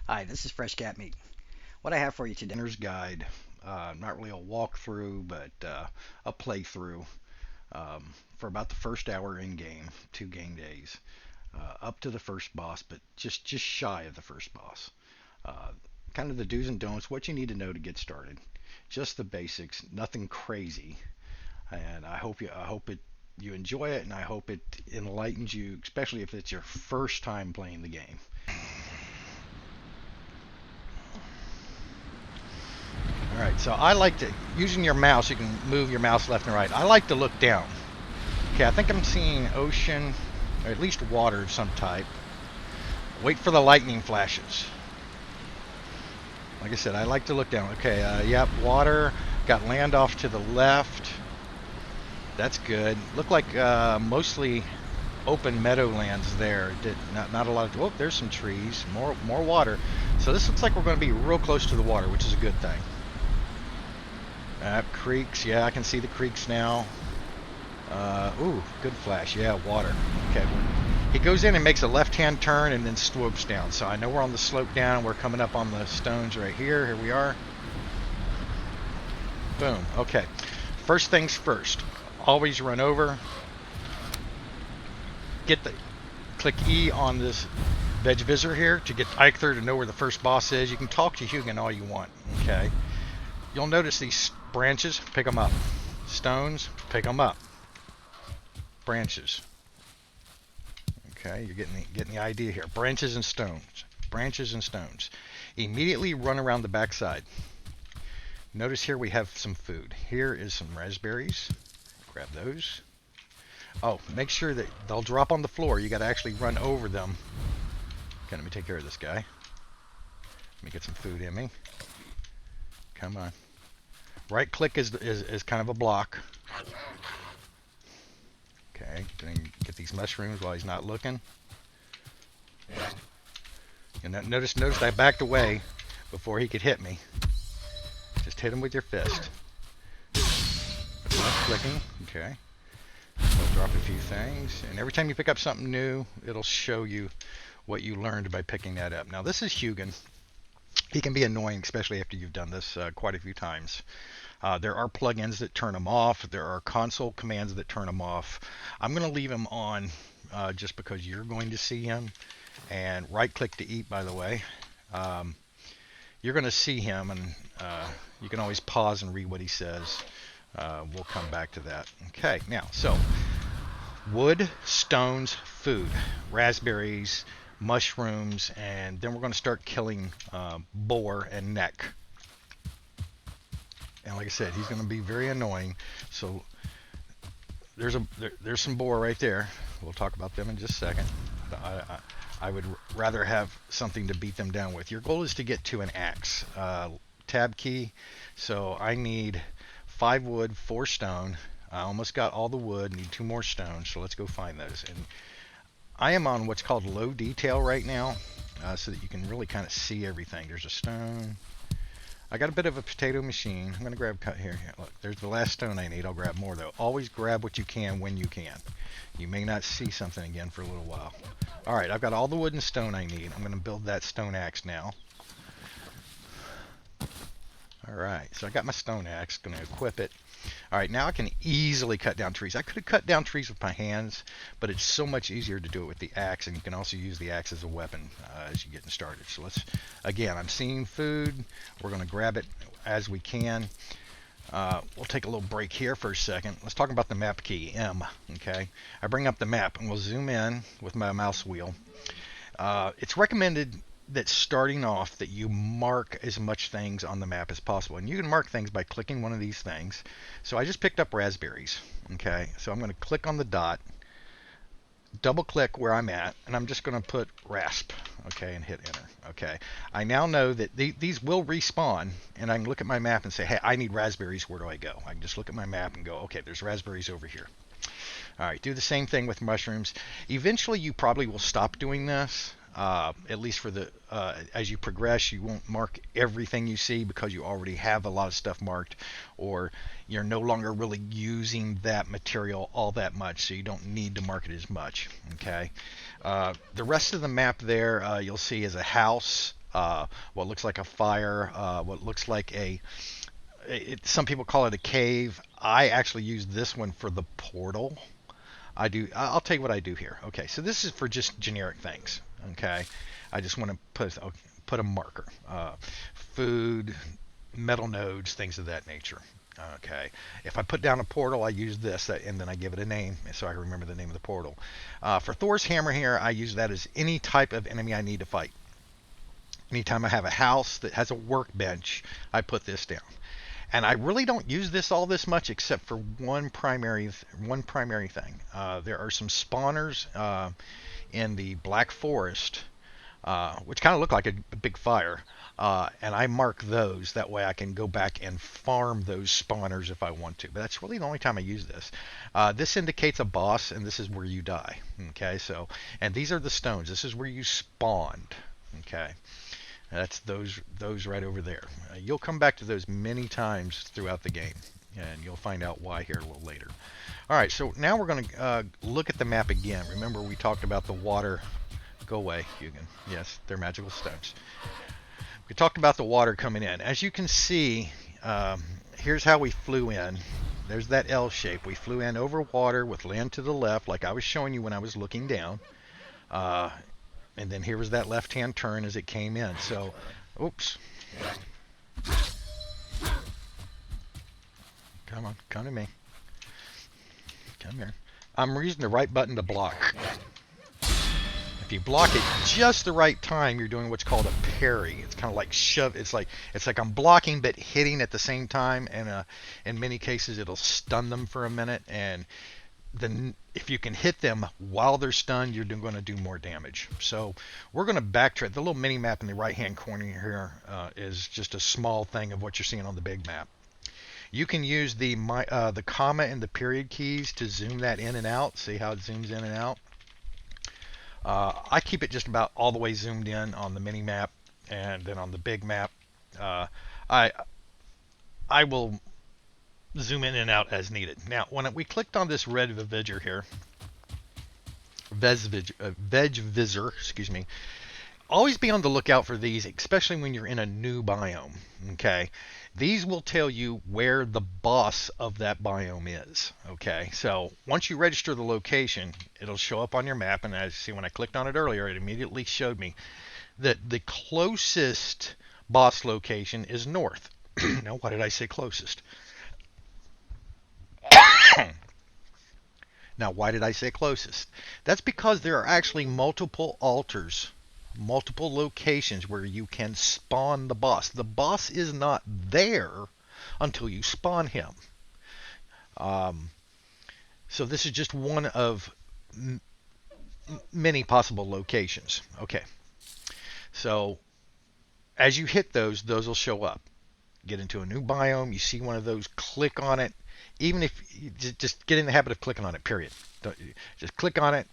Hi, this is Fresh Cat Meat. What I have for you today. Beginner's guide. Not really a walkthrough, but a playthrough for about the first hour in game, 2 game days, up to the first boss, but just shy of the first boss. Uh, Kind of the do's and don'ts, what you need to know to get started. Just the basics, nothing crazy. And I hope it you enjoy it, and I hope it enlightens you, especially if it's your first time playing the game. All right, so I like to, using your mouse, you can move your mouse left and right. I like to look down. Okay, I think I'm seeing ocean, or at least water of some type. Wait for the lightning flashes. Like I said, I like to look down. Okay, yep, water. Got land off to the left. That's good. Look like mostly open meadowlands there. Not a lot of. Oh, there's some trees. More water. So this looks like we're going to be real close to the water, which is a good thing. Creeks. Yeah, I can see the creeks now. Ooh, good flash. Yeah, water. Okay. He goes in and makes a left-hand turn and then slopes down. So I know we're on the slope down. We're coming up on the stones right here. Here we are. Boom. Okay. First things first. Always run over. Click E on this veg visor here to get Eikthr to know where the first boss is. You can talk to Hugin all you want. Okay. You'll notice these branches. Pick them up. Stones. Pick them up. Branches. Okay, you're getting the idea here. Branches and stones. Branches and stones. Immediately run around the backside. Notice here we have some food. Here is some raspberries. Grab those. Oh, make sure that they'll drop on the floor. You got to actually run over them. Okay, let me take care of this guy. Let me get some food in me. Come on. Right click is kind of a block. Okay, gonna get these mushrooms while he's not looking. And notice I backed away before he could hit me. Just hit him with your fist. Left clicking. Okay. We'll drop a few things, and every time you pick up something new, it'll show you what you learned by picking that up. Now this is Hugin. He can be annoying, especially after you've done this quite a few times. There are plugins that turn them off. There are console commands that turn them off. I'm going to leave him on just because you're going to see him. And right click to eat, by the way. You're going to see him, and you can always pause and read what he says. We'll come back to that. Okay, now, so wood, stones, food, raspberries, mushrooms, and then we're going to start killing boar and neck. And like I said, he's going to be very annoying. So there's some boar right there. We'll talk about them in just a second. I would rather have something to beat them down with. Your goal is to get to an axe. Tab key. So I need 5 wood, 4 stone. I almost got all the wood. Need 2 more stones. So let's go find those. And I am on what's called low detail right now, so that you can really kind of see everything. There's a stone. I got a bit of a potato machine. I'm going to grab cut here. Look, there's the last stone I need. I'll grab more though. Always grab what you can when you can. You may not see something again for a little while. All right, I've got all the wood and stone I need. I'm going to build that stone axe now. All right, so I got my stone axe. Going to equip it. All right, now I can easily cut down trees. I could have cut down trees with my hands, but it's so much easier to do it with the axe, and you can also use the axe as a weapon as you're getting started. So again, I'm seeing food. We're going to grab it as we can. We'll take a little break here for a second. Let's talk about the map key, M. Okay, I bring up the map, and we'll zoom in with my mouse wheel. It's recommended that starting off that you mark as much things on the map as possible, and you can mark things by clicking one of these things. So I just picked up raspberries. Okay, so I'm going to click on the dot, double click where I'm at, and I'm just going to put rasp. Okay, and hit enter. Okay, I now know that these will respawn, and I can look at my map and say, hey, I need raspberries. Where do I go? I can just look at my map and go, okay, there's raspberries over here. All right, do the same thing with mushrooms. Eventually you probably will stop doing this. At least for the as you progress, you won't mark everything you see because you already have a lot of stuff marked, or you're no longer really using that material all that much, so you don't need to mark it as much. Okay, the rest of the map there you'll see is a house, what looks like a fire, what looks like some people call it a cave. I actually use this one for the portal. I'll tell you what I do here. Okay, so this is for just generic things. Okay, I just want to put a marker. Food, metal nodes, things of that nature. Okay, if I put down a portal, I use this, and then I give it a name so I can remember the name of the portal. For Thor's hammer here, I use that as any type of enemy I need to fight. Anytime I have a house that has a workbench, I put this down. And I really don't use this all this much except for one primary thing. There are some spawners in the Black Forest, which kind of look like a big fire. And I mark those. That way I can go back and farm those spawners if I want to. But that's really the only time I use this. This indicates a boss, and this is where you die. Okay, and these are the stones. This is where you spawned. Okay. That's those right over there. You'll come back to those many times throughout the game, and you'll find out why here a little later. All right, so now we're going to look at the map again. Remember we talked about the water. Go away, Hugin. Yes, they're magical stones. We talked about the water coming in. As you can see, here's how we flew in. There's that L shape. We flew in over water with land to the left, like I was showing you when I was looking down. And then here was that left-hand turn as it came in. So, oops. Come on, come to me. Come here. I'm using the right button to block. If you block it just the right time, you're doing what's called a parry. It's kind of like shove. It's like I'm blocking but hitting at the same time. And in many cases, it'll stun them for a minute. And then if you can hit them while they're stunned, you're going to do more damage. So we're going to backtrack. The little mini map in the right hand corner here is just a small thing of what you're seeing on the big map. You can use the comma and the period keys to zoom that in and out. See how it zooms in and out? I keep it just about all the way zoomed in on the mini map, and then on the big map, I will zoom in and out as needed. Now, when we clicked on this red Veg Visor, excuse me, always be on the lookout for these, especially when you're in a new biome. Okay, these will tell you where the boss of that biome is. Okay, so once you register the location, it'll show up on your map, and as you see when I clicked on it earlier, it immediately showed me that the closest boss location is north. Now, why did I say closest? Now, why did I say closest? That's because there are actually multiple altars, multiple locations where you can spawn the boss. The boss is not there until you spawn him. So this is just one of many possible locations. Okay. So as you hit those will show up. Get into a new biome, you see one of those, click on it. Even if you just get in the habit of clicking on it, period. Just click on it.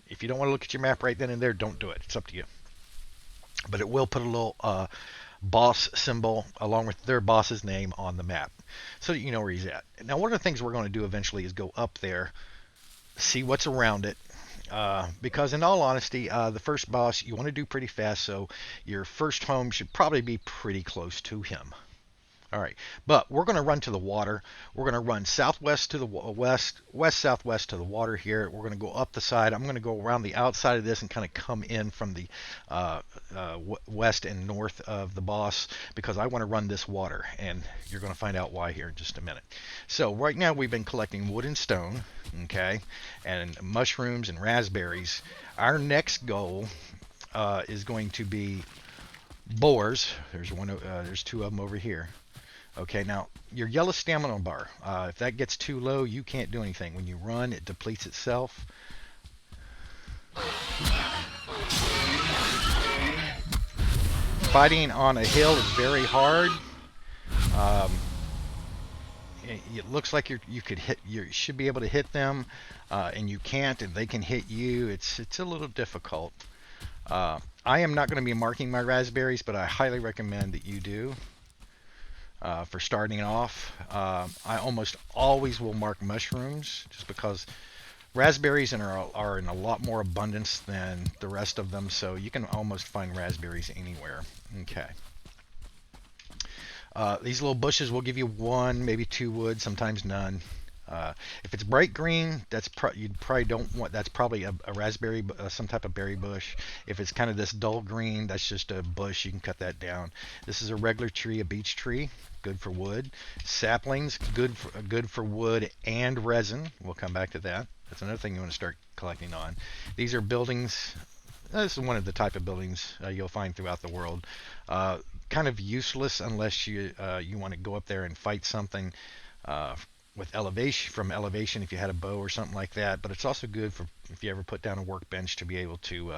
If you don't want to look at your map right then and there, don't do it. It's up to you. But it will put a little boss symbol along with their boss's name on the map so that you know where he's at. Now, one of the things we're going to do eventually is go up there, see what's around it. Because in all honesty, the first boss you want to do pretty fast, so your first home should probably be pretty close to him. All right, but we're going to run to the water. We're going to run southwest to the west-southwest to the water here. We're going to go up the side. I'm going to go around the outside of this and kind of come in from the west and north of the boss because I want to run this water, and you're going to find out why here in just a minute. So right now we've been collecting wood and stone, okay, and mushrooms and raspberries. Our next goal is going to be boars. There's there's two of them over here. Okay, now your yellow stamina bar, if that gets too low, you can't do anything. When you run, it depletes itself. Fighting on a hill is very hard. It looks like you should be able to hit them, and you can't, and they can hit you. It's a little difficult. I am not going to be marking my raspberries, but I highly recommend that you do. For starting off, I almost always will mark mushrooms just because Raspberries are in a lot more abundance than the rest of them, so you can almost find raspberries anywhere. Okay. These little bushes will give you one, maybe two wood, sometimes none. If it's bright green, you probably don't want. That's probably a raspberry, some type of berry bush. If it's kind of this dull green, that's just a bush. You can cut that down. This is a regular tree, a beech tree, good for wood. Saplings, good for wood and resin. We'll come back to that. That's another thing you want to start collecting on. These are buildings. This is one of the type of buildings you'll find throughout the world. Kind of useless unless you want to go up there and fight something with elevation if you had a bow or something like that. But it's also good for if you ever put down a workbench to be able to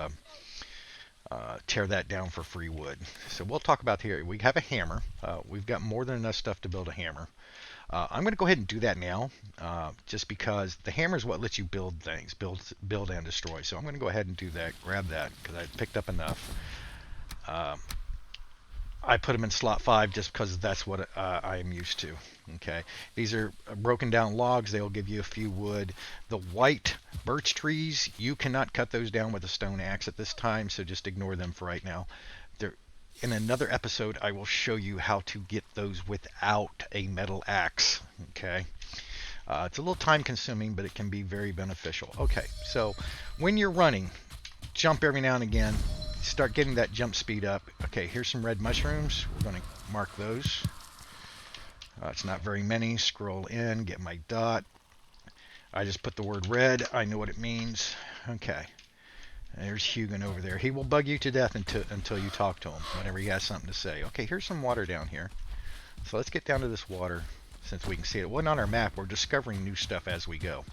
tear that down for free wood. So we'll talk about here. We have a hammer. We've got more than enough stuff to build a hammer. I'm going to go ahead and do that now, just because the hammer is what lets you build things, build and destroy. So I'm going to go ahead and do that. Grab that because I picked up enough. I put them in slot 5 just because that's what I am used to. Okay, these are broken down logs. They'll give you a few wood. The white birch trees, you cannot cut those down with a stone axe at this time, so just ignore them for right now. In another episode, I will show you how to get those without a metal axe. Okay, it's a little time consuming, but it can be very beneficial. Okay, so when you're running, jump every now and again. Start getting that jump speed up. Okay, here's some red mushrooms. We're going to mark those. It's not very many. Scroll in, get my dot. I just put the word red. I know what it means. Okay. There's Hugin over there. He will bug you to death until you talk to him, whenever he has something to say. Okay, here's some water down here. So let's get down to this water since we can see it. It wasn't on our map. We're discovering new stuff as we go.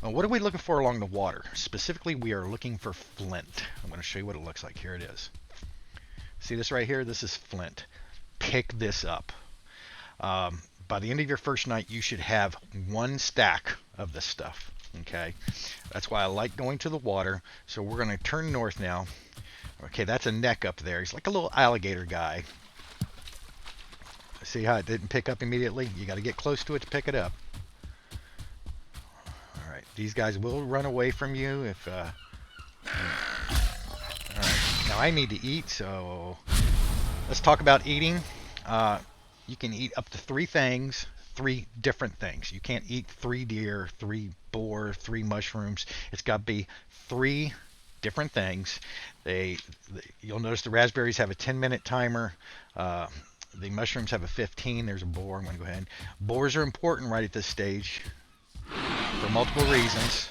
What are we looking for along the water? Specifically, we are looking for flint. I'm going to show you what it looks like. Here it is. See this right here? This is flint. Pick this up. By the end of your first night, you should have 1 stack of this stuff. Okay, that's why I like going to the water. So we're going to turn north now. Okay, that's a neck up there. He's like a little alligator guy. See how it didn't pick up immediately? You got to get close to it to pick it up. All right, these guys will run away from you if. All right, now I need to eat, so let's talk about eating. You can eat up to 3 things, 3 different things. You can't eat 3 deer, 3 boar, 3 mushrooms. It's got to be 3 different things. You'll notice the raspberries have a 10-minute timer. The mushrooms have a 15. There's a boar. I'm going to go ahead. Boars are important right at this stage for multiple reasons.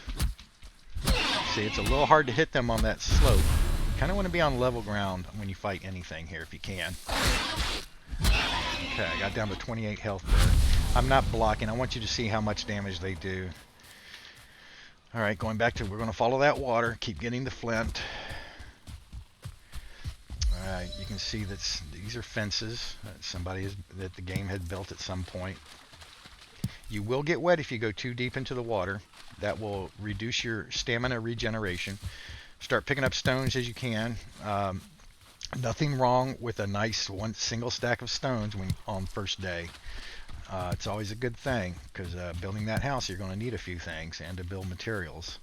See, it's a little hard to hit them on that slope. You kind of want to be on level ground when you fight anything here if you can. Okay, I got down to 28 health there. I'm not blocking. I want you to see how much damage they do. All right, going back to, we're going to follow that water. Keep getting the flint. All right, you can see that these are fences that the game had built at some point. You will get wet if you go too deep into the water. That will reduce your stamina regeneration. Start picking up stones as you can. Nothing wrong with a nice single stack of stones on first day. It's always a good thing because building that house, you're going to need a few things and to build materials.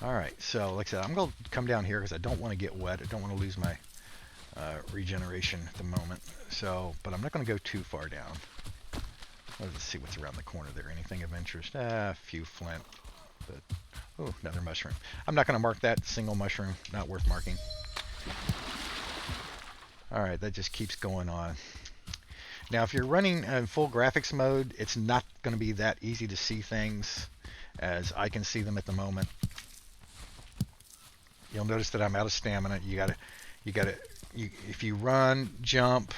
All right, so like I said, I'm going to come down here because I don't want to get wet. I don't want to lose my regeneration at the moment. So, but I'm not going to go too far down. Let's see what's around the corner there. Anything of interest? A few flint. But, oh, another mushroom. I'm not going to mark that single mushroom. Not worth marking. All right, that just keeps going on. Now, if you're running in full graphics mode, it's not going to be that easy to see things as I can see them at the moment. You'll notice that I'm out of stamina. If you run, jump,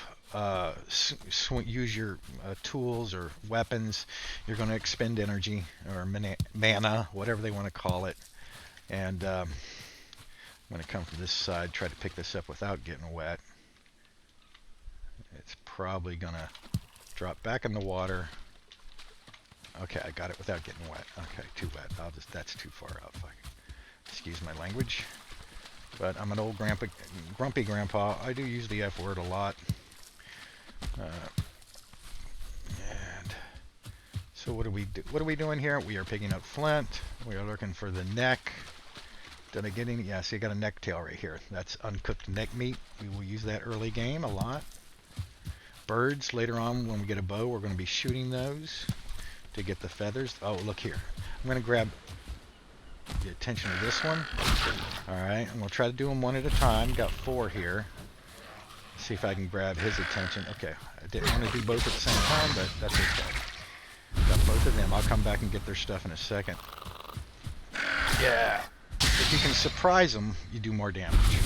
use your tools or weapons, you're going to expend energy or mana, whatever they want to call it. And I'm going to come from this side, try to pick this up without getting wet. It's probably going to drop back in the water. Okay, I got it without getting wet. Okay, too wet. That's too far up. Excuse my language. But I'm an old grumpy grandpa. I do use the F word a lot. And So what are we doing here? We are picking up flint. We are looking for the neck. Did I get any? Yeah, see, I got a neck tail right here. That's uncooked neck meat. We will use that early game a lot. Birds, later on when we get a bow, we're going to be shooting those to get the feathers. Oh, look here. I'm going to grab the attention of this one. Alright, I'm going to try to do them one at a time. Got 4 here. See if I can grab his attention. Okay, I didn't want to do both at the same time, but that's okay. Got both of them. I'll come back and get their stuff in a second. Yeah. If you can surprise them, you do more damage.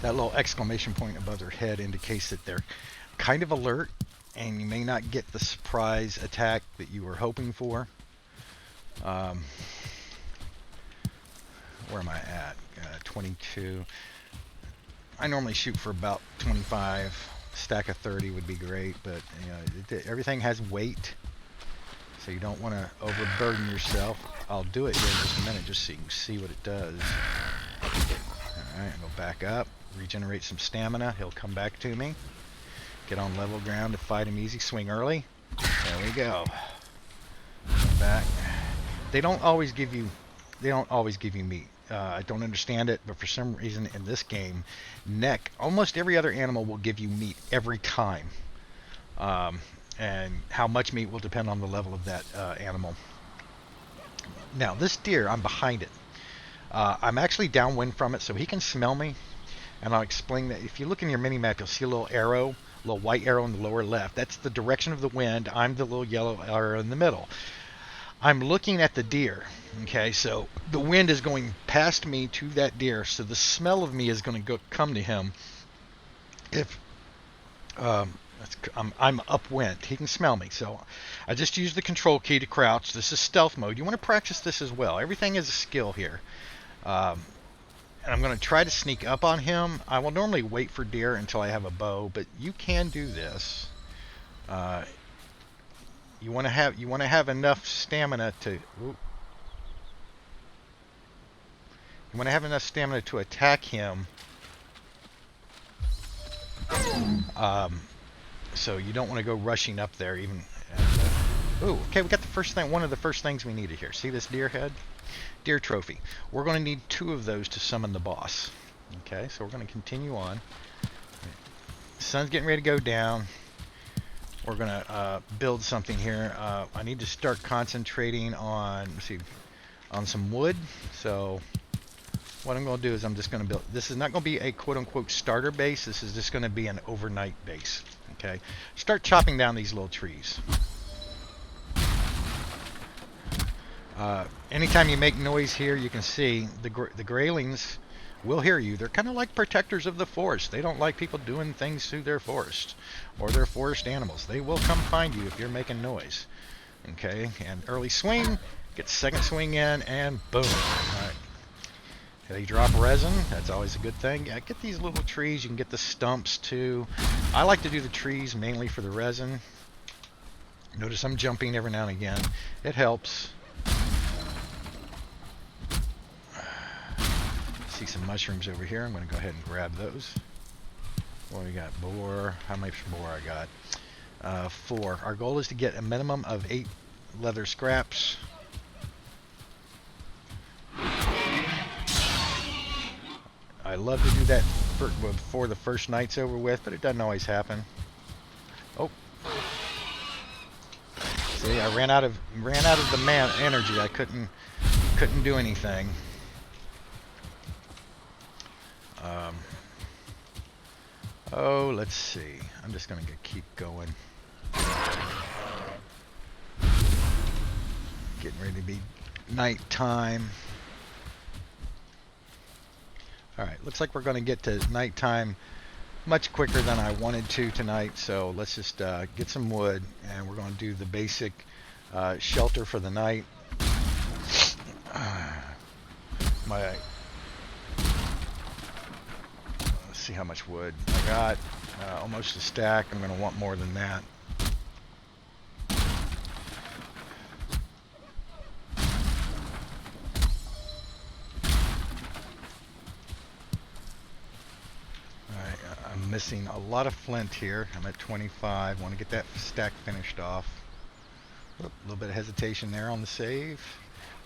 That little exclamation point above their head indicates that they're kind of alert, and you may not get the surprise attack that you were hoping for. Where am I at? 22. I normally shoot for about 25. Stack of 30 would be great, but you know, everything has weight, so you don't want to overburden yourself. I'll do it here in just a minute just so you can see what it does. Alright, go back up, regenerate some stamina. He'll come back to me. Get on level ground to fight him easy. Swing early. There we go. Back. They don't always give you meat. I don't understand it, but for some reason in this game, almost every other animal will give you meat every time. And how much meat will depend on the level of that animal. Now, this deer, I'm behind it. I'm actually downwind from it, so he can smell me. And I'll explain that. If you look in your mini-map, you'll see a little arrow, a little white arrow in the lower left. That's the direction of the wind. I'm the little yellow arrow in the middle. I'm looking at the deer. Okay, so the wind is going past me to that deer, so the smell of me is going to come to him. If I'm upwind, he can smell me. So I just use the control key to crouch. This is stealth mode. You want to practice this as well. Everything is a skill here. And I'm going to try to sneak up on him. I will normally wait for deer until I have a bow, but you can do this. You want to have enough stamina to. You want to have enough stamina to attack him. So you don't want to go rushing up there even. Ooh, okay, we got the first thing. One of the first things we needed here. See this deer head? Deer trophy. We're going to need 2 of those to summon the boss. Okay, so we're going to continue on. The sun's getting ready to go down. We're going to build something here. I need to start concentrating on, on some wood. So what I'm going to do is I'm just going to build. This is not going to be a quote-unquote starter base. This is just going to be an overnight base. Okay, start chopping down these little trees. Anytime you make noise here, you can see the graylings will hear you. They're kind of like protectors of the forest. They don't like people doing things through their forest or their forest animals. They will come find you if you're making noise. Okay, and early swing, get second swing in, and boom. All right. They drop resin. That's always a good thing. Yeah, get these little trees. You can get the stumps too. I like to do the trees mainly for the resin. Notice I'm jumping every now and again. It helps. See some mushrooms over here. I'm going to go ahead and grab those. What do we got? Boar. How much boar I got? 4. Our goal is to get a minimum of 8 leather scraps. I love to do that before the first night's over with, but it doesn't always happen. Oh. See, I ran out of the energy. I couldn't do anything. Oh, let's see. I'm just gonna keep going. Getting ready to be nighttime. All right, looks like we're gonna get to nighttime much quicker than I wanted to tonight. So let's just get some wood, and we're gonna do the basic shelter for the night. Let's see how much wood I got. Almost a stack. I'm going to want more than that. Alright, I'm missing a lot of flint here. I'm at 25. I want to get that stack finished off. A little bit of hesitation there on the save.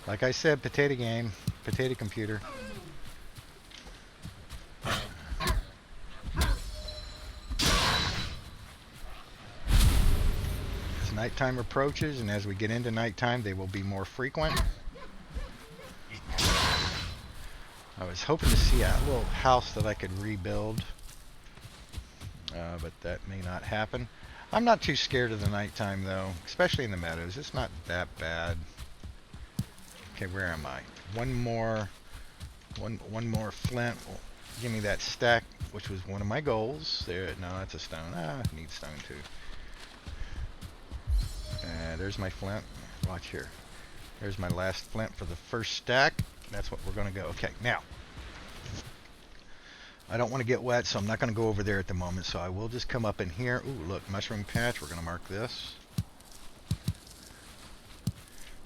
Like I said, potato game, potato computer. As nighttime approaches and as we get into nighttime, they will be more frequent. I was hoping to see a little house that I could rebuild, but that may not happen. I'm not too scared of the nighttime though, especially in the meadows. It's not that bad. Okay, where am I? One more flint. Give me that stack, which was one of my goals. There, no, that's a stone. I need stone too. There's my flint. Watch here. There's my last flint for the first stack. That's what we're going to go. Okay, now. I don't want to get wet, so I'm not going to go over there at the moment. So I will just come up in here. Ooh, look, mushroom patch. We're going to mark this.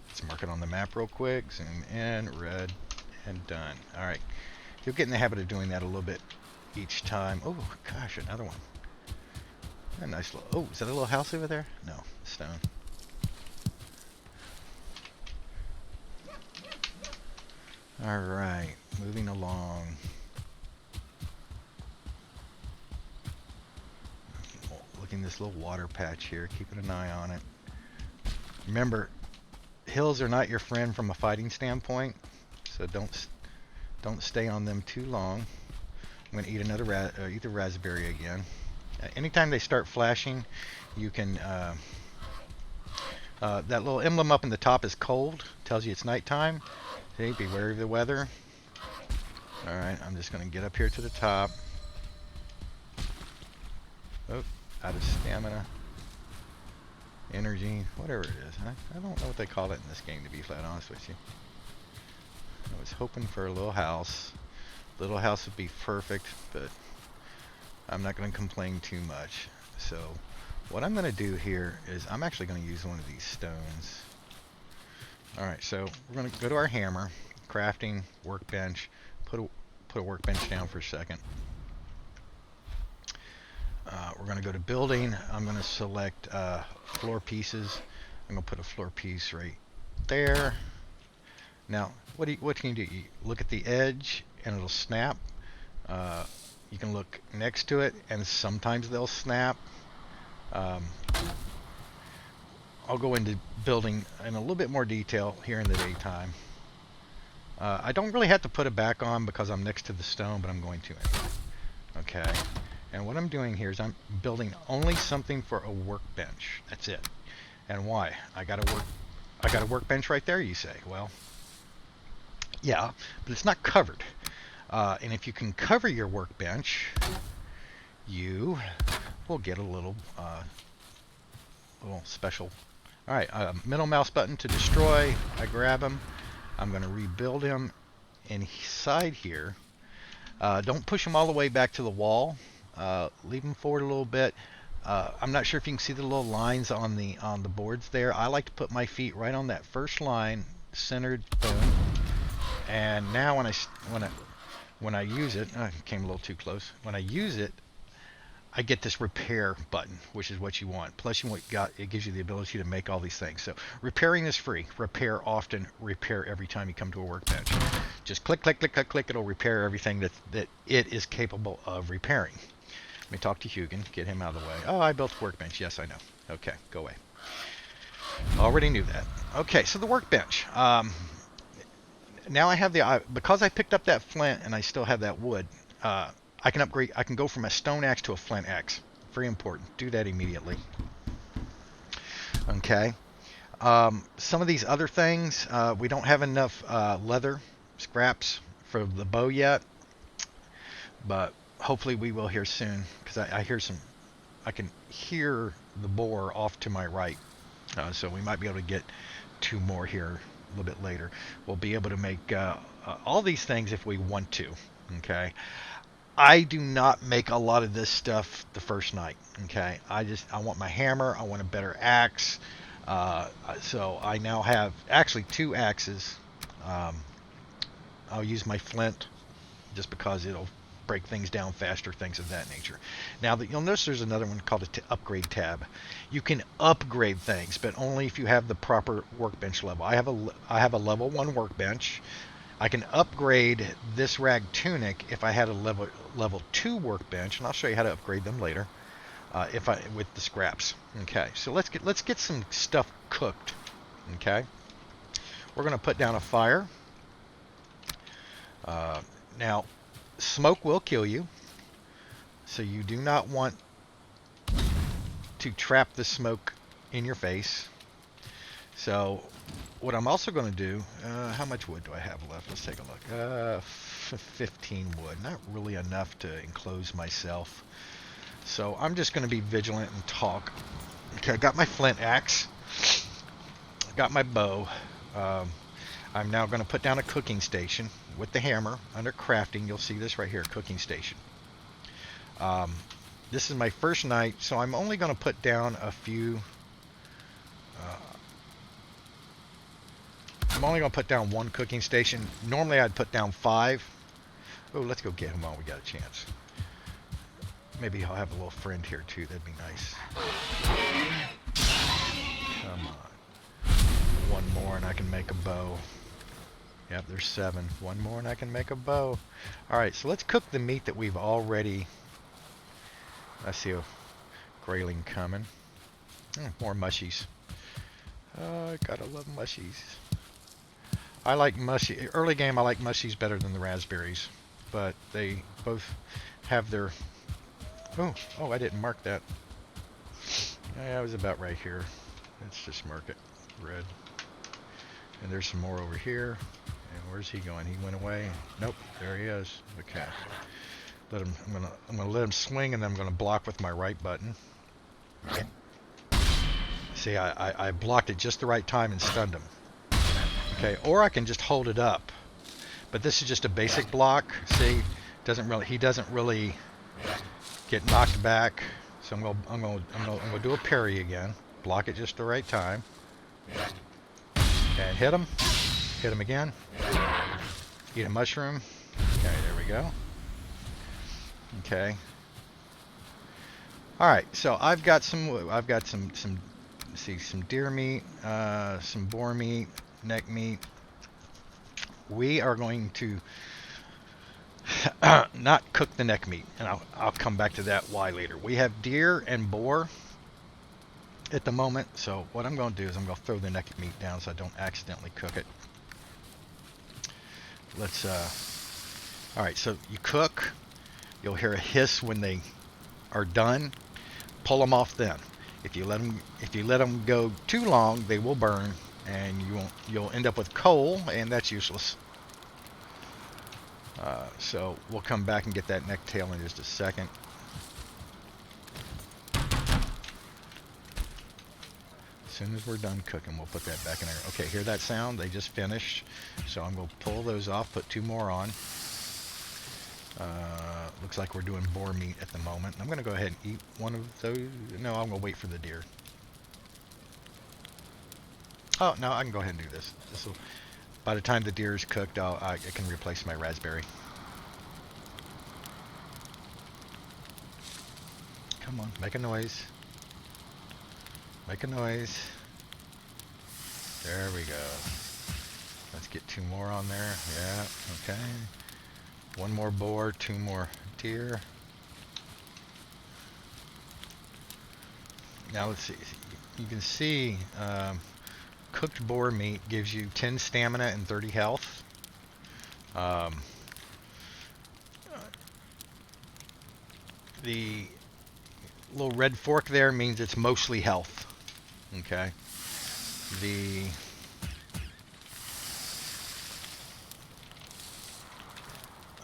Let's mark it on the map real quick. Zoom in, red, and done. All right. You'll get in the habit of doing that a little bit each time. Oh, gosh, another one. A nice little... Oh, is that a little house over there? No, stone. All right, moving along. Looking at this little water patch here, keeping an eye on it. Remember, hills are not your friend from a fighting standpoint, so don't stay on them too long. I'm going to eat another eat the raspberry again. Anytime they start flashing, you can that little emblem up in the top is cold, tells you it's nighttime. See, be wary of the weather. All right, I'm just going to get up here to the top. Oh, out of stamina, energy, whatever it is. I don't know what they call it in this game, to be flat honest with you. I was hoping for a little house. Little house would be perfect, but I'm not going to complain too much. So what I'm going to do here is I'm actually going to use one of these stones. Alright, so we're going to go to our hammer, crafting, workbench, put a workbench down for a second. We're going to go to building. I'm going to select floor pieces. I'm going to put a floor piece right there. Now, what can you do? You look at the edge and it'll snap. You can look next to it and sometimes they'll snap. I'll go into building in a little bit more detail here in the daytime. I don't really have to put it back on because I'm next to the stone, but I'm going to anyway. Okay. And what I'm doing here is I'm building only something for a workbench. That's it. And why? I got a workbench right there, you say. Well, yeah, but it's not covered. And if you can cover your workbench, you will get a little special. All right, middle mouse button to destroy. I grab him. I'm going to rebuild him inside here. Don't push him all the way back to the wall. Leave him forward a little bit. I'm not sure if you can see the little lines on the boards there. I like to put my feet right on that first line, centered, boom. And now when I use it, I came a little too close. When I use it, I get this repair button, which is what you want. Plus, it gives you the ability to make all these things. So repairing is free. Repair often. Repair every time you come to a workbench. Just click, click, click, click, click. It'll repair everything that it is capable of repairing. Let me talk to Hugin. Get him out of the way. Oh, I built a workbench. Yes, I know. Okay, go away. Already knew that. Okay, so the workbench. Now I have because I picked up that flint and I still have that wood. I can upgrade. I can go from a stone axe to a flint axe. Very important. Do that immediately. Okay. Some of these other things, we don't have enough leather scraps for the bow yet, but hopefully we will here soon, because I can hear the boar off to my right, so we might be able to get 2 more here a little bit later. We'll be able to make all these things if we want to. Okay. I do not make a lot of this stuff the first night. Okay. I want my hammer. I want a better axe. So I now have actually 2 axes. I'll use my flint just because it'll break things down faster, things of that nature. Now that you'll notice there's another one called a upgrade tab. You can upgrade things, but only if you have the proper workbench level. I have a level 1 workbench. I can upgrade this rag tunic if I had a level 2 workbench, and I'll show you how to upgrade them later. With the scraps. Okay, so let's get some stuff cooked. Okay, we're gonna put down a fire. Now, smoke will kill you, so you do not want to trap the smoke in your face. So, what I'm also going to do, how much wood do I have left? Let's take a look. 15 wood, not really enough to enclose myself. So I'm just going to be vigilant and talk. Okay, I got my flint axe. I got my bow. I'm now going to put down a cooking station with the hammer. Under crafting, you'll see this right here, cooking station. This is my first night, so I'm only going to put down a few. I'm only going to put down one cooking station. Normally I'd put down 5. Oh, let's go get him while we got a chance. Maybe I'll have a little friend here too. That'd be nice. Come on. One more and I can make a bow. Yep, there's 7. One more and I can make a bow. Alright, so let's cook the meat that we've already... I see a grayling coming. More mushies. Gotta love mushies. I like mushy. Early game I like mushies better than the raspberries. But they both have their... Oh, I didn't mark that. Yeah, I was about right here. Let's just mark it red. And there's some more over here. And where's he going? He went away. Nope, there he is. Okay. I'm gonna let him swing, and then I'm gonna block with my right button. See, I blocked it just the right time and stunned him. Okay, or I can just hold it up. But this is just a basic block. See, he doesn't really get knocked back. So I'm gonna do a parry again. Block it just the right time. And hit him. Hit him again. Eat a mushroom. Okay, there we go. Okay. All right. So I've got some deer meat, some boar meat, neck meat. We are going to not cook the neck meat, and I'll come back to that why later. We have deer and boar at the moment, so what I'm going to do is I'm going to throw the neck meat down so I don't accidentally cook it. Let's all right, so you cook, you'll hear a hiss when they are done. Pull them off then. If you let them go too long, they will burn, and you'll end up with coal, and that's useless. So we'll come back and get that neck tail in just a second. As soon as we're done cooking, we'll put that back in there. Okay, hear that sound? They just finished. So I'm going to pull those off, put 2 more on. Looks like we're doing boar meat at the moment. I'm going to go ahead and eat one of those. No, I'm going to wait for the deer. Oh, no, I can go ahead and do this. By the time the deer is cooked, I can replace my raspberry. Come on, make a noise. Make a noise. There we go. Let's get 2 more on there. Yeah, okay. 1 more boar, 2 more deer. Now let's see. You can see cooked boar meat gives you 10 stamina and 30 health. The little red fork there means it's mostly health. Okay. The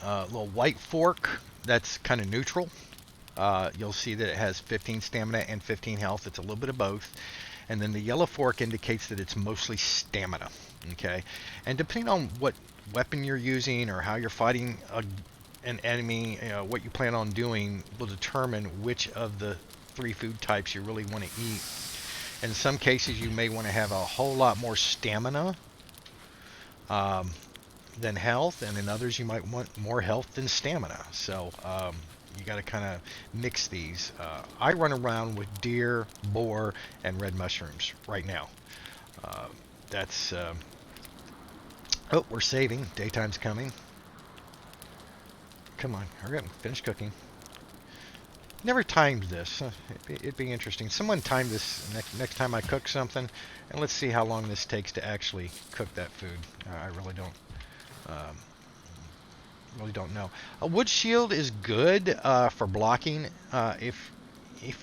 little white fork, that's kind of neutral. You'll see that it has 15 stamina and 15 health. It's a little bit of both. And then the yellow fork indicates that it's mostly stamina. Okay. And depending on what weapon you're using or how you're fighting an enemy, what you plan on doing will determine which of the 3 food types you really want to eat. In some cases, you may want to have a whole lot more stamina. than health, and in others you might want more health than stamina. So you got to kind of mix these. I run around with deer, boar, and red mushrooms right now. Uh, that's oh, we're saving. Daytime's coming. Come on, hurry up and finish cooking. Never timed this. It'd be interesting. Someone time this next time I cook something, and let's see how long this takes to actually cook that food. I um, really don't know. A wood shield is good for blocking. If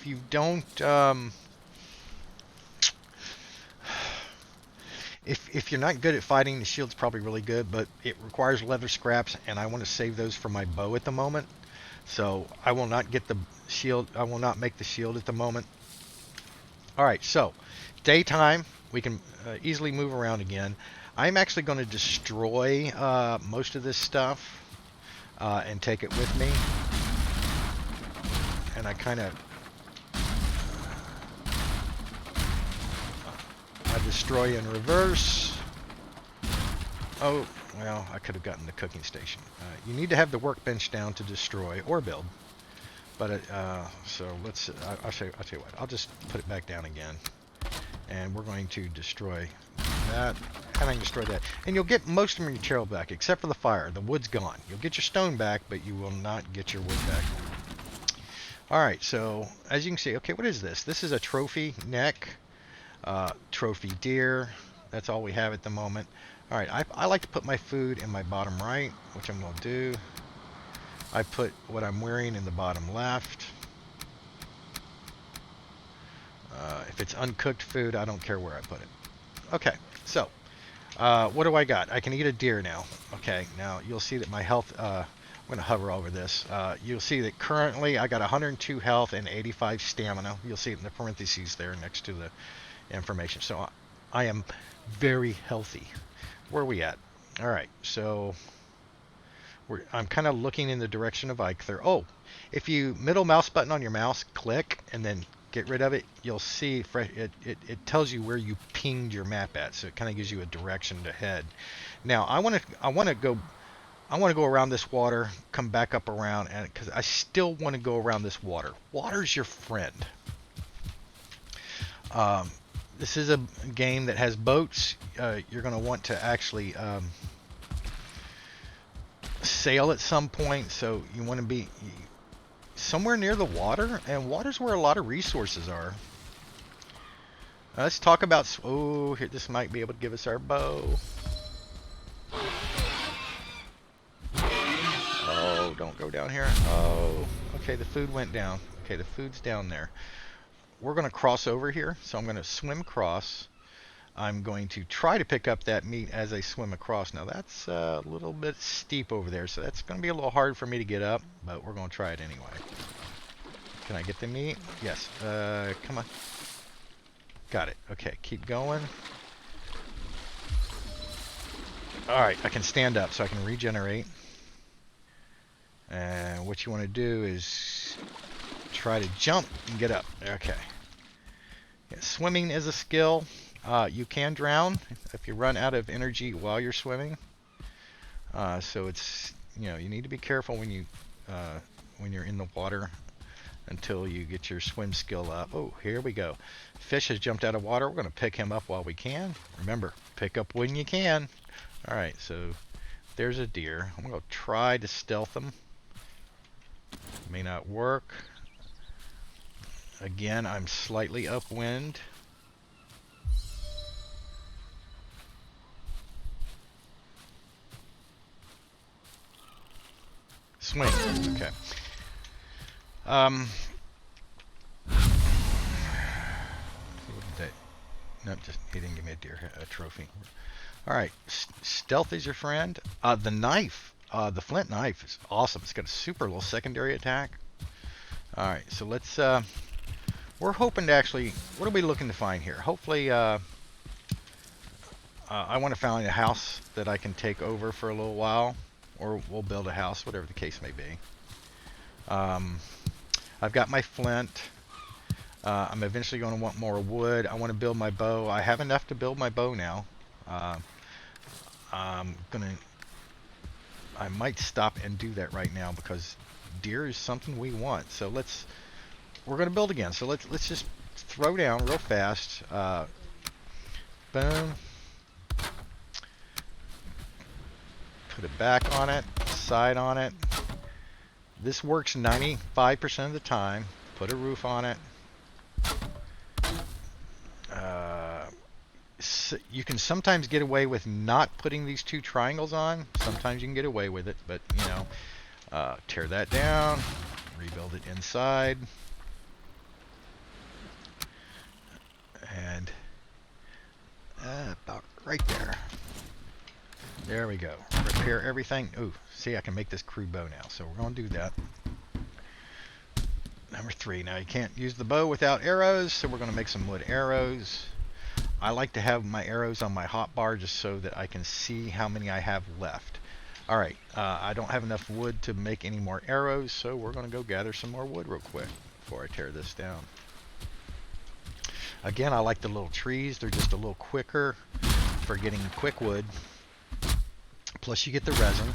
you don't, if you're not good at fighting, the shield's probably really good. But it requires leather scraps, and I want to save those for my bow at the moment. So I will not get the shield. I will not make the shield at the moment. All right, so daytime, we can easily move around again. I'm actually going to destroy most of this stuff and take it with me. And I kind of I destroy in reverse. Oh, well, I could have gotten the cooking station. You need to have the workbench down to destroy or build. But so let's. I'll tell you what. I'll just put it back down again, and we're going to destroy that, and I can destroy that, and you'll get most of your material back except for the fire. The wood's gone. You'll get your stone back, but you will not get your wood back. All right. So as you can see, okay, what is this? This is a trophy neck, trophy deer. That's all we have at the moment. All right. I like to put my food in my bottom right, which I'm going to do. I put what I'm wearing in the bottom left. If it's uncooked food, I don't care where I put it. Okay, so what do I got? I can eat a deer now. Okay, now you'll see that my health, I'm going to hover over this. You'll see that currently I got 102 health and 85 stamina. You'll see it in the parentheses there next to the information. So I am very healthy. Where are we at? All right, so I'm kind of looking in the direction of Eikthr. Oh, if you middle mouse button on your mouse, click, and then get rid of it, you'll see it tells you where you pinged your map at, so it kind of gives you a direction to head. Now I want to go around this water, come back up around, and because I still want to go around this water. Water's your friend. This is a game that has boats. You're going to want to actually sail at some point, so you want to be somewhere near the water, and water's where a lot of resources are. Let's talk about, oh, here, this might be able to give us our bow. Oh, don't go down here. Oh, okay, the food went down. Okay, the food's down there. We're going to cross over here, so I'm going to swim across. I'm going to try to pick up that meat as I swim across. Now that's a little bit steep over there, so that's going to be a little hard for me to get up, but we're going to try it anyway. Can I get the meat? Yes. Come on. Got it. Okay, keep going. Alright, I can stand up so I can regenerate. And what you want to do is try to jump and get up. Okay. Yeah, swimming is a skill. You can drown if you run out of energy while you're swimming. So it's, you need to be careful when you're in the water until you get your swim skill up. Oh, here we go. Fish has jumped out of water. We're going to pick him up while we can. Remember, pick up when you can. All right, so there's a deer. I'm going to try to stealth him. May not work. Again, I'm slightly upwind. Swing. Okay. Nope, he didn't give me a trophy. All right, stealth is your friend. The knife, the flint knife is awesome. It's got a super little secondary attack. All right, so let's. We're hoping to actually. What are we looking to find here? Hopefully, I want to find a house that I can take over for a little while, or we'll build a house, whatever the case may be. I've got my flint. I'm eventually going to want more wood. I want to build my bow. I have enough to build my bow now. I'm going to I might stop and do that right now because deer is something we want. So we're going to build again. So let's just throw down real fast. Boom. Put it back on it, side on it. This works 95% of the time. Put a roof on it. So you can sometimes get away with not putting these two triangles on. Sometimes you can get away with it, but you know, tear that down, rebuild it inside, and about right there. There we go. Repair everything. Ooh, see, I can make this crude bow now, so we're going to do that. Number 3. Now you can't use the bow without arrows, so we're going to make some wood arrows. I like to have my arrows on my hotbar just so that I can see how many I have left. Alright, I don't have enough wood to make any more arrows, so we're going to go gather some more wood real quick before I tear this down. Again, I like the little trees. They're just a little quicker for getting quick wood. Plus you get the resin.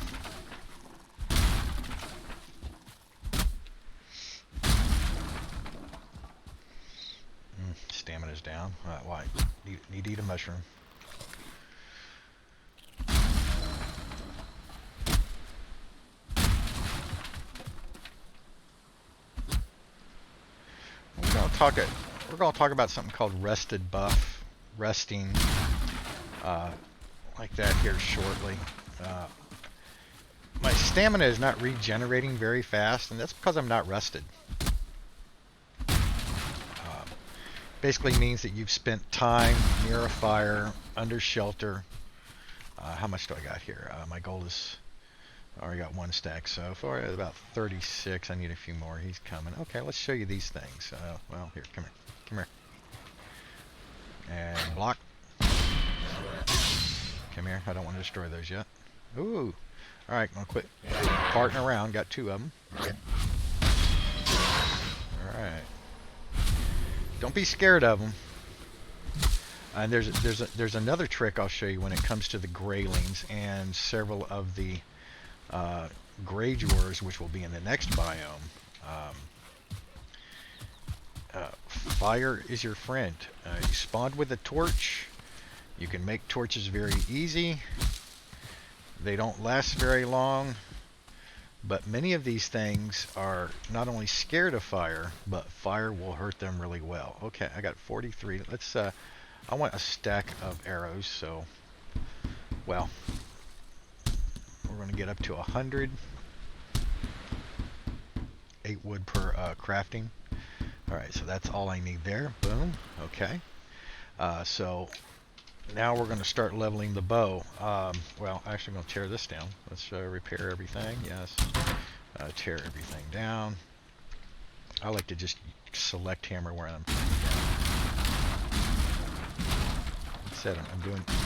Stamina's down. Why? Need to eat a mushroom. We're going to talk about something called rested buff, resting, like that here shortly. My stamina is not regenerating very fast, and that's because I'm not rested. Basically means that you've spent time near a fire, under shelter. How much do I got here? My goal is, I already got 1 stack so far, about 36. I need a few more. He's coming. Okay, let's show you these things. Well, here, come here. Come here. And block. Come here. I don't want to destroy those yet. Ooh. Alright, I'm going to quit parting around. Got 2 of them. Alright. Don't be scared of them. And there's another trick I'll show you when it comes to the graylings and several of the greyjours, which will be in the next biome. Fire is your friend. You spawned with a torch. You can make torches very easy. They don't last very long. But many of these things are not only scared of fire, but fire will hurt them really well. Okay, I got 43. Let's, I want a stack of arrows, so, well, we're going to get up to 100. 8 wood per crafting. Alright, so that's all I need there. Boom. Okay. So, now we're going to start leveling the bow. Well, actually, I'm going to tear this down. Let's repair everything. Yes. Tear everything down. I like to just select hammer where I'm like I said, I'm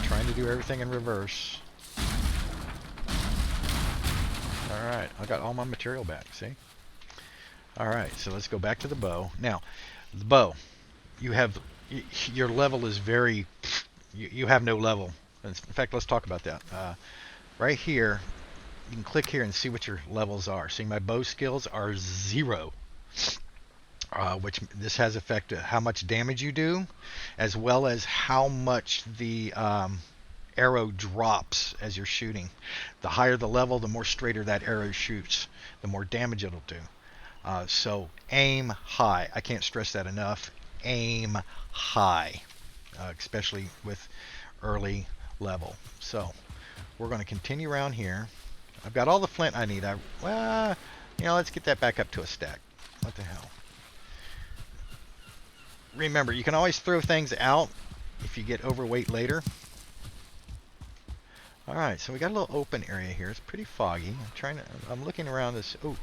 trying to do everything in reverse. Alright, I got all my material back, see? Alright, so let's go back to the bow. Now, the bow, your level is very... You have no level. In fact, let's talk about that. Right here, you can click here and see what your levels are. See, my bow skills are 0, which this has effect how much damage you do, as well as how much the arrow drops as you're shooting. The higher the level, the more straighter that arrow shoots, the more damage it'll do. So aim high. I can't stress that enough. Aim high. Especially with early level. So we're going to continue around here. I've got all the flint I need. Let's get that back up to a stack. What the hell? Remember, you can always throw things out if you get overweight later. Alright, so we got a little open area here. It's pretty foggy. I'm looking around this. Oh,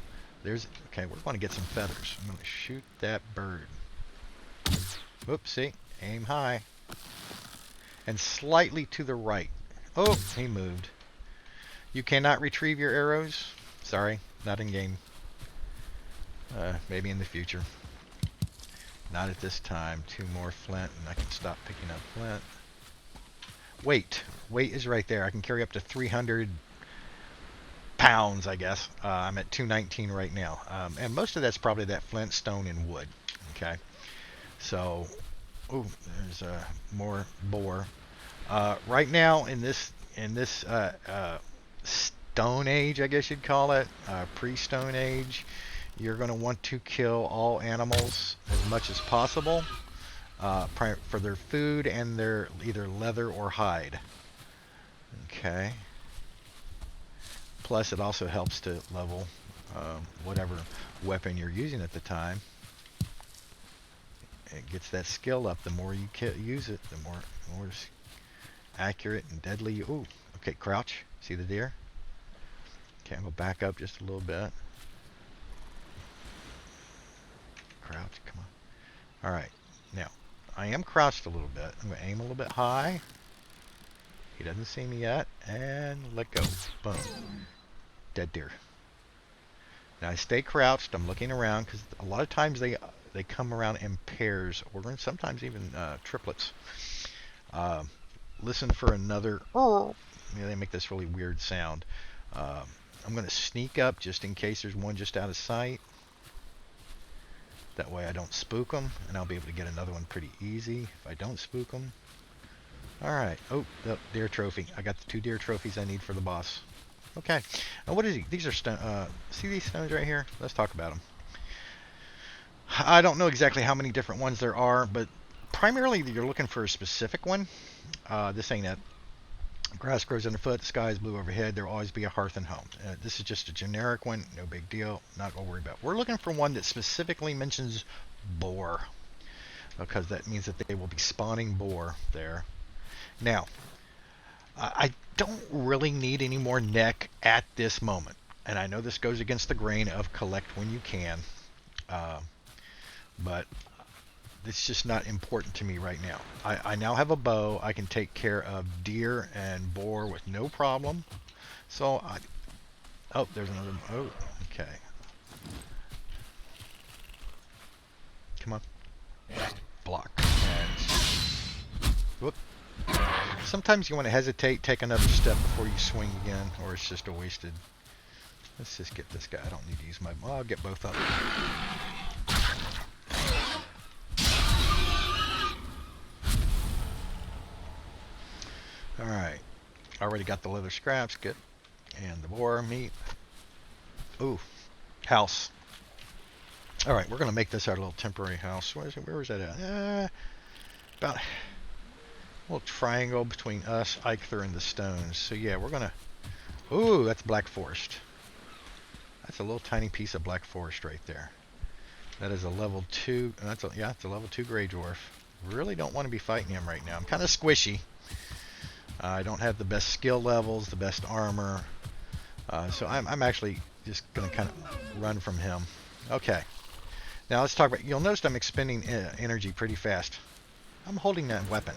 okay, we're going to get some feathers. I'm going to shoot that bird. Whoops, see? Aim high. And slightly to the right. Oh, he moved. You cannot retrieve your arrows. Sorry, not in game. Maybe in the future. Not at this time. 2 more flint, and I can stop picking up flint. Weight. Weight is right there. I can carry up to 300 pounds, I guess. I'm at 219 right now, and most of that's probably that flint, stone, and wood. Okay, so ooh, there's more boar. Right now in this Stone Age, I guess you'd call it, pre-Stone Age, you're going to want to kill all animals as much as possible for their food and their either leather or hide. Okay. Plus, it also helps to level whatever weapon you're using at the time. It gets that skill up. The more you use it, the more accurate and deadly. Ooh, okay, crouch. See the deer? Okay, I'm gonna back up just a little bit. Crouch, come on. All right, now I am crouched a little bit. I'm gonna aim a little bit high. He doesn't see me yet, and let go. Boom. Dead deer. Now I stay crouched. I'm looking around because a lot of times they come around in pairs or sometimes even triplets. Listen for another. They make this really weird sound. I'm going to sneak up just in case there's one just out of sight. That way I don't spook them, and I'll be able to get another one pretty easy if I don't spook them. Alright. Oh, the deer trophy. I got the 2 deer trophies I need for the boss. Okay. Now what is he? These are stone. See these stones right here? Let's talk about them. I don't know exactly how many different ones there are, but primarily you're looking for a specific one. This ain't it. Grass grows underfoot, the sky is blue overhead, there will always be a hearth and home. This is just a generic one, no big deal, not going to worry about. We're looking for one that specifically mentions boar, because that means that they will be spawning boar there. Now, I don't really need any more neck at this moment, and I know this goes against the grain of collect when you can, but it's just not important to me right now. I now have a bow. I can take care of deer and boar with no problem. So oh, there's another. Oh, okay. Come on. Block. And whoop. Sometimes you want to hesitate, take another step before you swing again, or it's just a wasted. Let's just get this guy. I don't need to use my. Well, I'll get both of them. Alright, already got the leather scraps, good. And the boar meat. Ooh, house. Alright, we're going to make this our little temporary house. Where is that at? About a little triangle between us, Eikthr, and the stones. So yeah, we're going to... Ooh, that's black forest. That's a little tiny piece of black forest right there. That is a level 2... yeah, it's a level 2 gray dwarf. Really don't want to be fighting him right now. I'm kind of squishy. I don't have the best skill levels, the best armor, so I'm actually just going to kind of run from him. Okay, now let's talk about, you'll notice I'm expending energy pretty fast. I'm holding that weapon.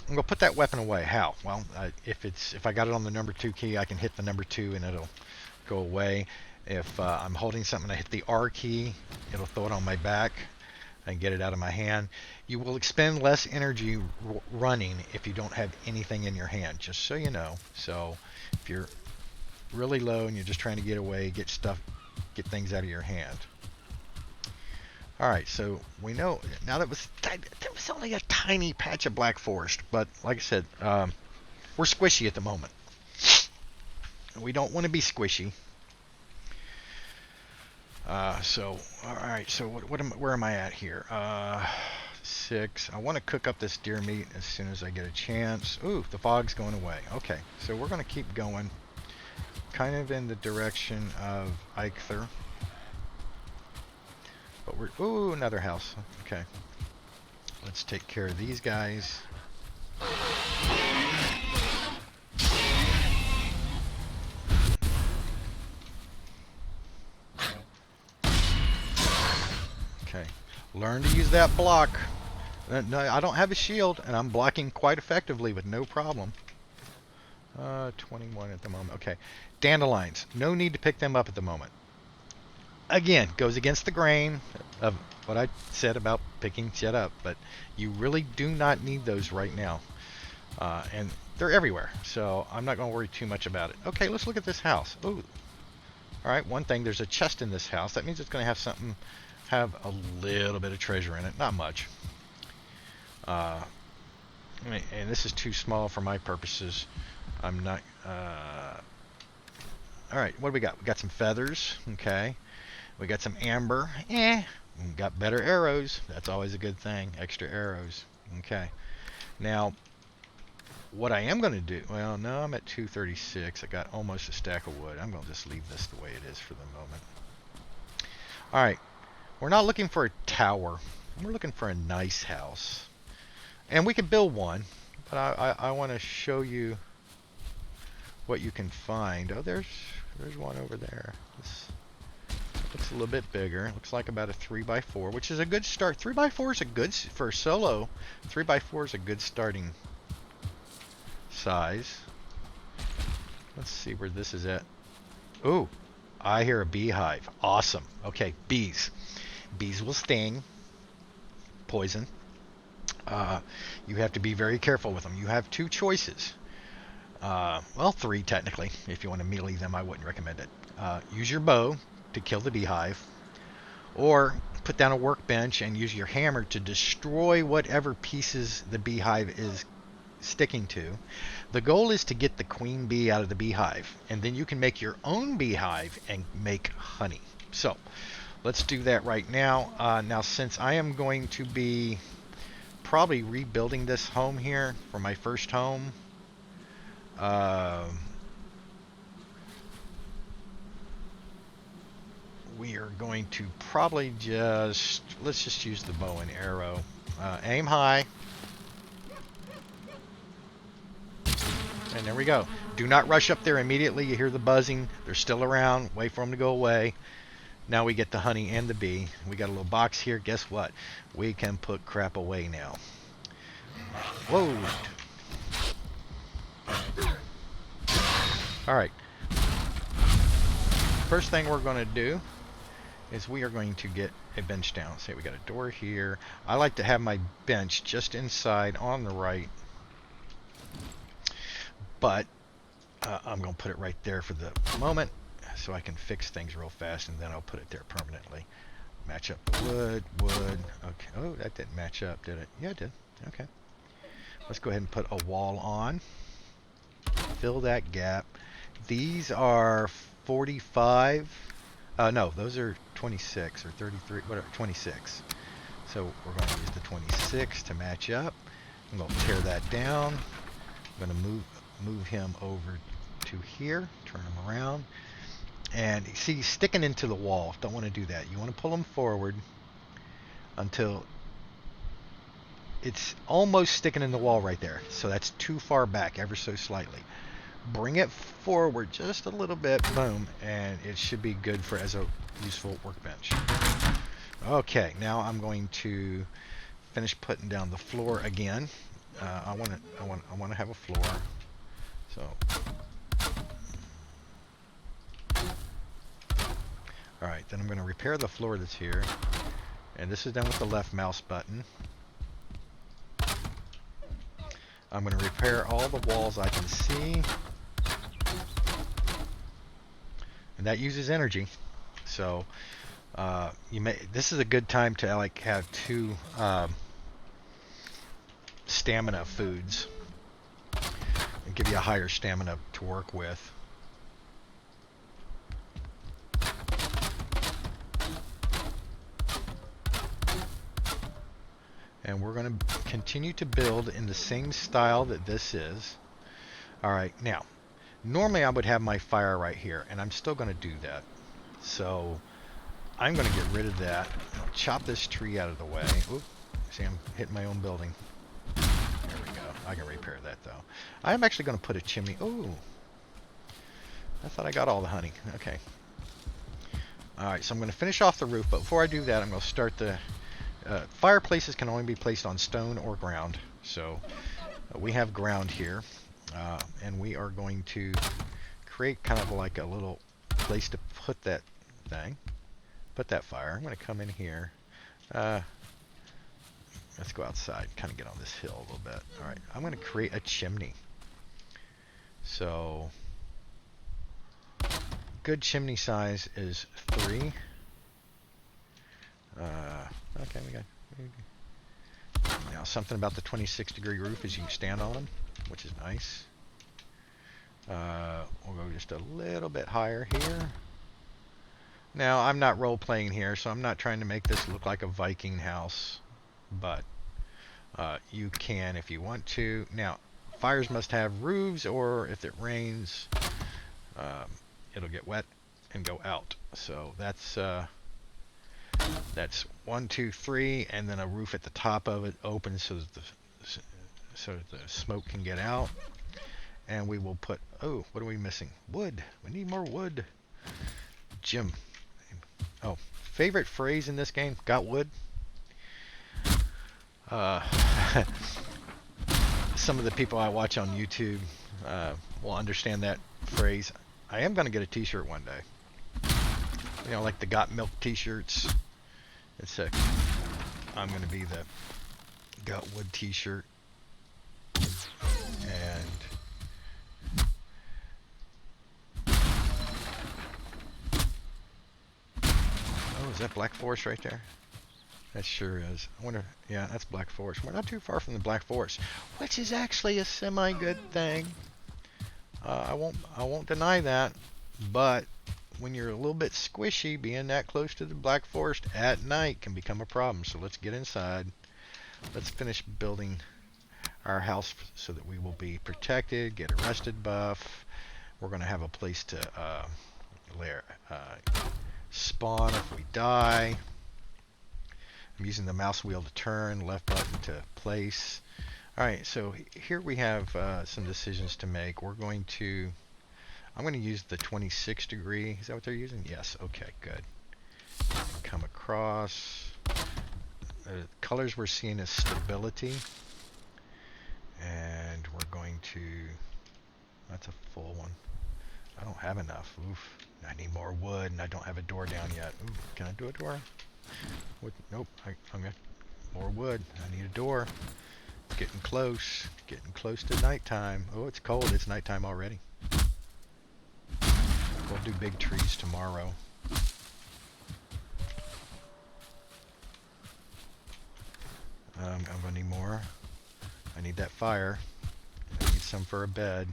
I'm going to put that weapon away. How? Well, if I got it on the number 2 key, I can hit the number 2 and it'll go away. If I'm holding something, I hit the R key, it'll throw it on my back and get it out of my hand. You will expend less energy running if you don't have anything in your hand, just so you know. So if you're really low and you're just trying to get away, get things out of your hand. Alright, so we know now that was only a tiny patch of black forest, but like I said, we're squishy at the moment. We don't want to be squishy. So, alright, so where am I at here? 6. I want to cook up this deer meat as soon as I get a chance. Ooh, the fog's going away. Okay, so we're going to keep going kind of in the direction of Eikthr. But we're... Ooh, another house. Okay. Let's take care of these guys. Okay. Learn to use that block. No, I don't have a shield, and I'm blocking quite effectively with no problem. 21 at the moment. Okay. Dandelions. No need to pick them up at the moment. Again, goes against the grain of what I said about picking shit up, but you really do not need those right now. And they're everywhere, so I'm not going to worry too much about it. Okay, let's look at this house. Ooh. All right, one thing, there's a chest in this house. That means it's going to have something, have a little bit of treasure in it. Not much. And this is too small for my purposes. I'm not... all right, what do we got? We got some feathers. Okay. We got some amber. We got better arrows. That's always a good thing. Extra arrows. Okay. Now, what I am going to do... Well, no, I'm at 236. I got almost a stack of wood. I'm going to just leave this the way it is for the moment. All right. We're not looking for a tower. We're looking for a nice house. And we can build one. But I want to show you what you can find. Oh, there's one over there. This looks a little bit bigger. Looks like about a 3x4, which is a good start. 3x4 is a good, for solo, 3x4 is a good starting size. Let's see where this is at. Ooh, I hear a beehive. Awesome. Okay, bees. Bees will sting. Poison. You have to be very careful with them. You have two choices. Well, three technically. If you want to melee them, I wouldn't recommend it. Use your bow to kill the beehive, or put down a workbench and use your hammer to destroy whatever pieces the beehive is sticking to. The goal is to get the queen bee out of the beehive, and then you can make your own beehive and make honey. So let's do that right now. Now, since I am going to be probably rebuilding this home here for my first home, we are going to probably let's just use the bow and arrow. Aim high. And there we go. Do not rush up there immediately. You hear the buzzing. They're still around. Wait for them to go away. Now we get the honey and the bee. We got a little box here. Guess what? We can put crap away now. Whoa. All right. First thing we're going to do is we are going to get a bench down. Say we got a door here. I like to have my bench just inside on the right, but I'm going to put it right there for the moment so I can fix things real fast, and then I'll put it there permanently. Match up the wood. Okay. Oh, that didn't match up, did it? Yeah, it did. Okay. Let's go ahead and put a wall on. Fill that gap. These are 45. No, those are 26 or 33, whatever, 26. So we're going to use the 26 to match up. I'm going to tear that down. I'm going to move him over to here, turn him around. And see, he's sticking into the wall. Don't want to do that. You want to pull him forward until it's almost sticking in the wall right there. So that's too far back, ever so slightly. Bring it forward just a little bit, boom, and it should be good for as a useful workbench. Okay, now I'm going to finish putting down the floor again. I want to have a floor. So, all right, then I'm going to repair the floor that's here, and this is done with the left mouse button. I'm going to repair all the walls I can see. And that uses energy, so this is a good time to like have two stamina foods and give you a higher stamina to work with. And we're going to continue to build in the same style that this is. All right, now. Normally I would have my fire right here, and I'm still going to do that. So I'm going to get rid of that. I'll chop this tree out of the way. Oop, see, I'm hitting my own building. There we go. I can repair that, though. I'm actually going to put a chimney. Oh, I thought I got all the honey. Okay. All right, so I'm going to finish off the roof, but before I do that, I'm going to start the... fireplaces can only be placed on stone or ground. So we have ground here. And we are going to create kind of like a little place to put that thing. Put that fire. I'm going to come in here. Let's go outside. Kind of get on this hill a little bit. All right. I'm going to create a chimney. So good chimney size is 3. Okay, we got now something about the 26-degree roof is you can stand on them, which is nice. We'll go just a little bit higher here. Now, I'm not role-playing here, so I'm not trying to make this look like a Viking house, but you can if you want to. Now, fires must have roofs, or if it rains, it'll get wet and go out. So that's 1, 2, 3, and then a roof at the top of it opens so that the smoke can get out. And we will put, oh, what are we missing? Wood. We need more wood. Jim. Oh, favorite phrase in this game? Got wood? Some of the people I watch on YouTube will understand that phrase. I am going to get a t-shirt one day. You know, like the Got Milk t-shirts. I'm going to be the Got Wood t-shirt. And oh, is that Black Forest right there? That sure is. I wonder, yeah, that's Black Forest. We're not too far from the Black Forest, which is actually a semi-good thing. I won't deny that, but when you're a little bit squishy, being that close to the Black Forest at night can become a problem. So let's get inside. Let's finish building our house so that we will be protected, get a rested buff. We're going to have a place to spawn if we die. I'm using the mouse wheel to turn, left button to place. Alright, so here we have some decisions to make. I'm going to use the 26 degree. Is that what they're using? Yes, okay, good. Come across. The colors we're seeing is stability. And we're going to, that's a full one. I don't have enough. Oof. I need more wood, and I don't have a door down yet. Ooh, can I do a door? What? Nope. I'm got more wood. I need a door. Getting close. Getting close to nighttime. Oh, it's cold. It's nighttime already. We'll do big trees tomorrow. I'm gonna need more. I need that fire. I need some for a bed.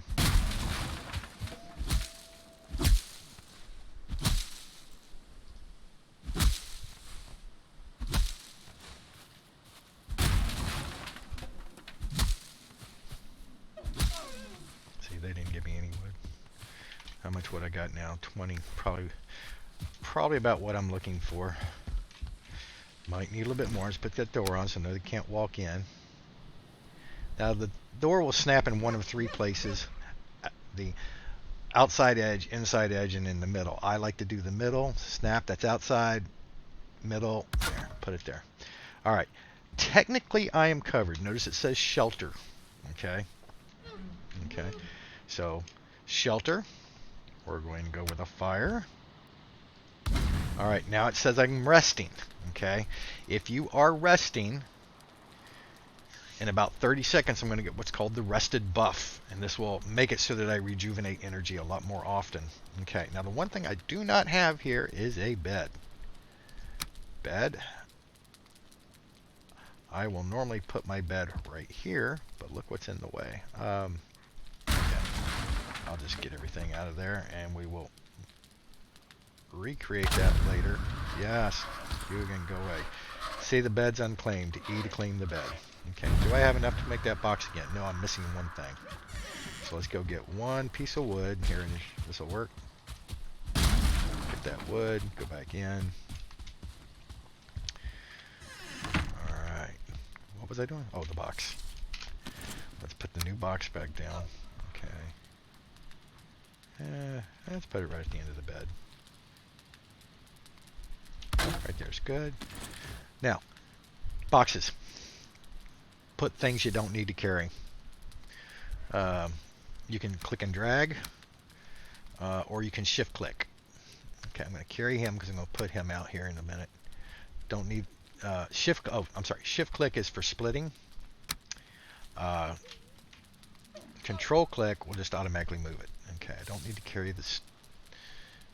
See, they didn't give me any wood. How much wood I got now? 20. Probably about what I'm looking for. Might need a little bit more. Let's put that door on so they can't walk in. Now the door will snap in one of 3 places. The outside edge, inside edge, and in the middle. I like to do the middle. Snap, that's outside. Middle, there, put it there. Alright, technically I am covered. Notice it says shelter. Okay. Okay. So, shelter. We're going to go with a fire. Alright, now it says I'm resting. Okay. If you are resting, in about 30 seconds, I'm going to get what's called the rested buff, and this will make it so that I rejuvenate energy a lot more often. Okay, now the one thing I do not have here is a bed. Bed. I will normally put my bed right here, but look what's in the way. Yeah. I'll just get everything out of there, and we will recreate that later. Yes, you can go away. See, the bed's unclaimed. E to claim the bed. Okay, do I have enough to make that box again? No, I'm missing one thing. So let's go get one piece of wood. Here, this will work. Get that wood, go back in. Alright. What was I doing? Oh, the box. Let's put the new box back down. Okay. Let's put it right at the end of the bed. Right there's good. Now, boxes. Put things you don't need to carry. You can click and drag, or you can shift click. Okay, I'm going to carry him because I'm going to put him out here in a minute. Don't need shift. Oh, I'm sorry. Shift click is for splitting. control click will just automatically move it. Okay, I don't need to carry this.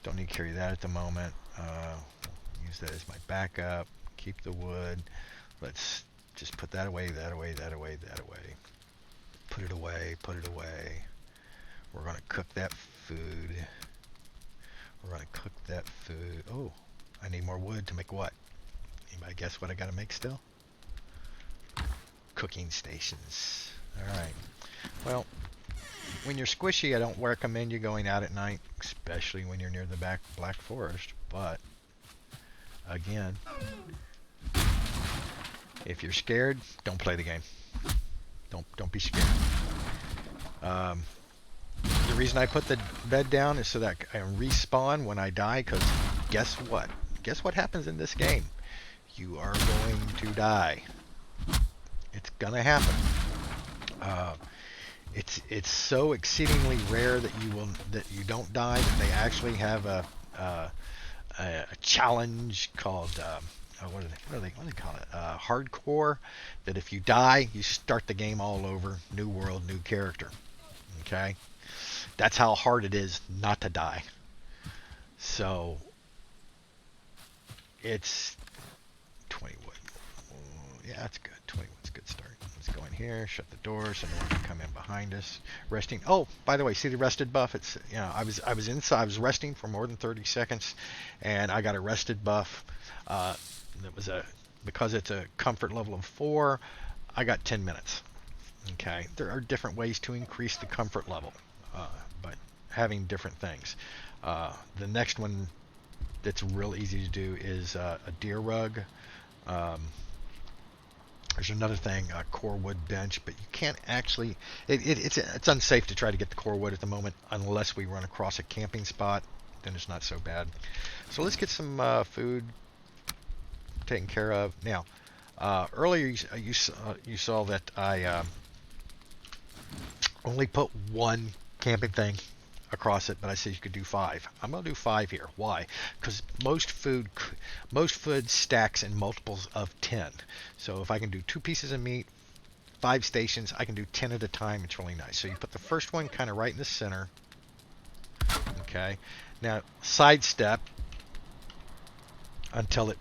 Don't need to carry that at the moment. Use that as my backup. Keep the wood. Let's just put that away, that away, that away, that away. Put it away, put it away. We're going to cook that food. We're going to cook that food. Oh, I need more wood to make what? Anybody guess what I got to make still? Cooking stations. Alright. Well, when you're squishy, I don't recommend you going out at night, especially when you're near the Black Forest. But, again, if you're scared, don't play the game. Don't be scared. The reason I put the bed down is so that I can respawn when I die, because guess what? Guess what happens in this game? You are going to die. It's gonna happen. It's so exceedingly rare that you don't die that they actually have a challenge called what do they call it? Hardcore. That if you die, you start the game all over, new world, new character. Okay, that's how hard it is not to die. So it's 20 wood. Yeah, that's good. 20 wood's a good start. Let's go in here, shut the door so no one can come in behind us. Resting. Oh, by the way, see the rested buff? It's, you know, I was inside. I was resting for more than 30 seconds, and I got a rested buff. That was because it's a comfort level of 4. I got 10 minutes. Okay, there are different ways to increase the comfort level, but having different things. The next one that's real easy to do is a deer rug. There's another thing, a core wood bench, but you can't actually. It's unsafe to try to get the core wood at the moment unless we run across a camping spot. Then it's not so bad. So let's get some food taken care of. Now, earlier you saw that I only put one camping thing across it, but I said you could do 5. I'm going to do 5 here. Why? Because most food stacks in multiples of 10. So if I can do 2 pieces of meat, 5 stations, I can do 10 at a time. It's really nice. So you put the first one kind of right in the center. Okay. Now sidestep until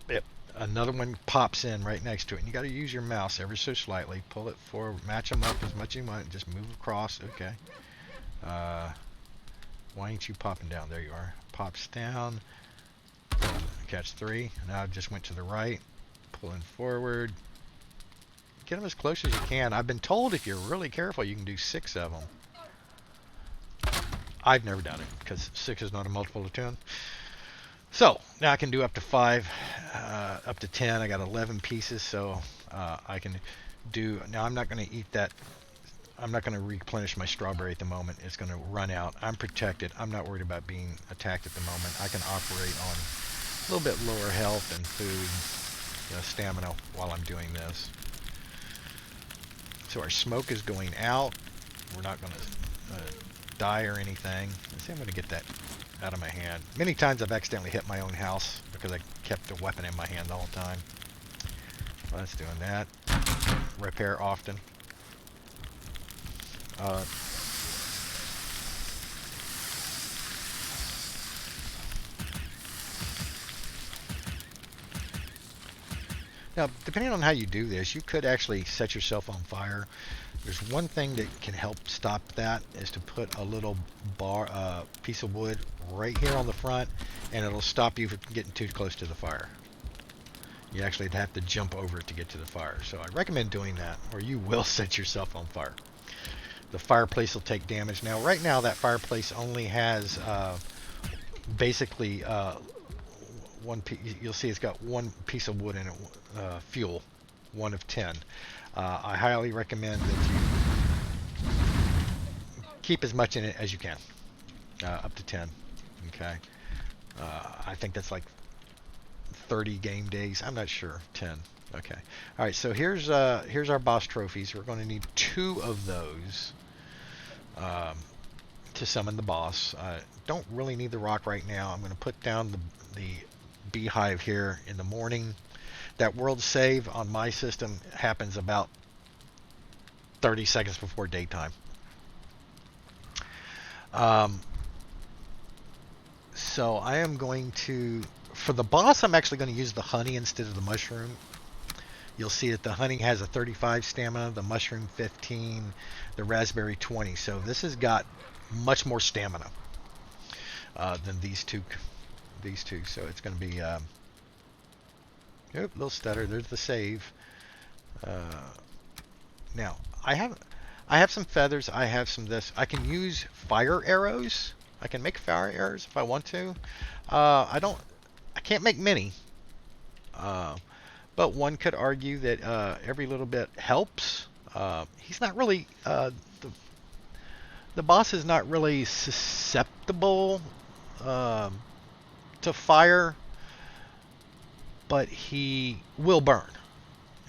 another one pops in right next to it. And you got to use your mouse ever so slightly. Pull it forward, match them up as much as you want. Just move across. Okay. Why ain't you popping down? There you are. Pops down. Catch 3. Now I just went to the right. Pulling forward. Get them as close as you can. I've been told if you're really careful, you can do 6 of them. I've never done it because 6 is not a multiple of 10. So now I can do up to 5, up to 10. I got 11 pieces, so I can do. Now I'm not going to eat that. I'm not going to replenish my strawberry at the moment. It's going to run out. I'm protected. I'm not worried about being attacked at the moment. I can operate on a little bit lower health and food, stamina while I'm doing this. So our smoke is going out. We're not going to die or anything. Let's see, I'm going to get that out of my hand. Many times I've accidentally hit my own house because I kept the weapon in my hand all the time. Well, that's doing that. Repair often. Now, depending on how you do this, you could actually set yourself on fire. There's one thing that can help stop that is to put a little piece of wood right here on the front, and it'll stop you from getting too close to the fire. You actually have to jump over it to get to the fire. So I recommend doing that, or you will set yourself on fire. The fireplace will take damage. Now, right now, that fireplace only has basically one piece. You'll see it's got one piece of wood in it, fuel, 1 of 10. I highly recommend that you keep as much in it as you can, up to 10. Okay. I think that's like 30 game days. I'm not sure. 10. Okay. All right. So here's our boss trophies. We're going to need 2 of those to summon the boss. Don't really need the rock right now. I'm going to put down the beehive here in the morning. That world save on my system happens about 30 seconds before daytime. Um, so I am going to, for the boss, I'm actually going to use the honey instead of the mushroom. You'll see that the honey has a 35 stamina, the mushroom 15, the raspberry 20. So this has got much more stamina than these two. These two. So it's going to be. Little stutter. There's the save. Uh, Now I have some feathers. I have some this. I can use fire arrows. I can make fire arrows if I want to. I don't. I can't make many. Uh, but one could argue that every little bit helps. He's not really. The boss is not really susceptible um, to fire, but he will burn.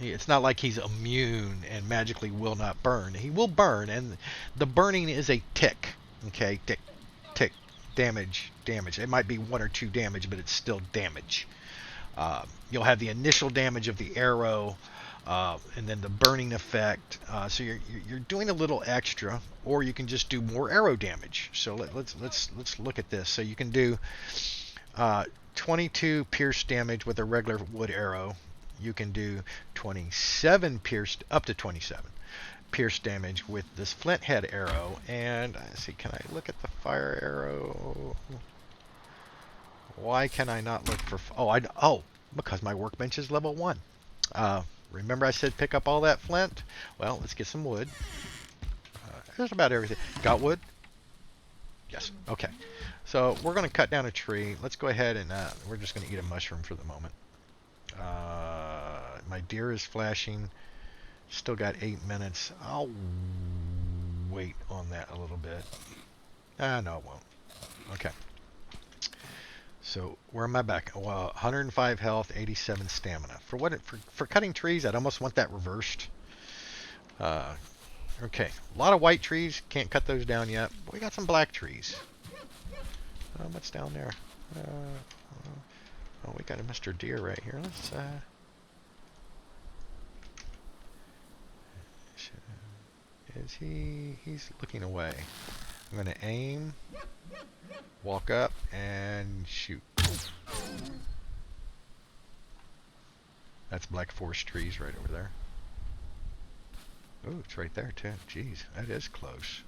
It's not like he's immune and magically will not burn. He will burn, and the burning is a tick. Okay, tick, tick, damage, damage. It might be 1 or 2 damage, but it's still damage. You'll have the initial damage of the arrow, and then the burning effect. So you're doing a little extra, or you can just do more arrow damage. So let's look at this. So you can do 22 pierce damage with a regular wood arrow. You can do 27 pierced, up to 27 pierce damage with this flint head arrow. And let's see, can I look at the fire arrow? Why can I not look for? Because my workbench is level 1. Remember I said pick up all that flint? Well, let's get some wood. There's about everything. Got wood? Yes. Okay. So we're going to cut down a tree. Let's go ahead and we're just going to eat a mushroom for the moment. My deer is flashing. Still got 8 minutes. I'll wait on that a little bit. No, it won't. Okay. So where am I back? Well, 105 health, 87 stamina. For cutting trees, I'd almost want that reversed. Okay, a lot of white trees. Can't cut those down yet. But we got some black trees. What's down there? Oh, we got a Mr. Deer right here. Let's is he's looking away. I'm going to aim, walk up, and shoot. That's black forest trees right over there. Oh, it's right there too. Jeez, that is close.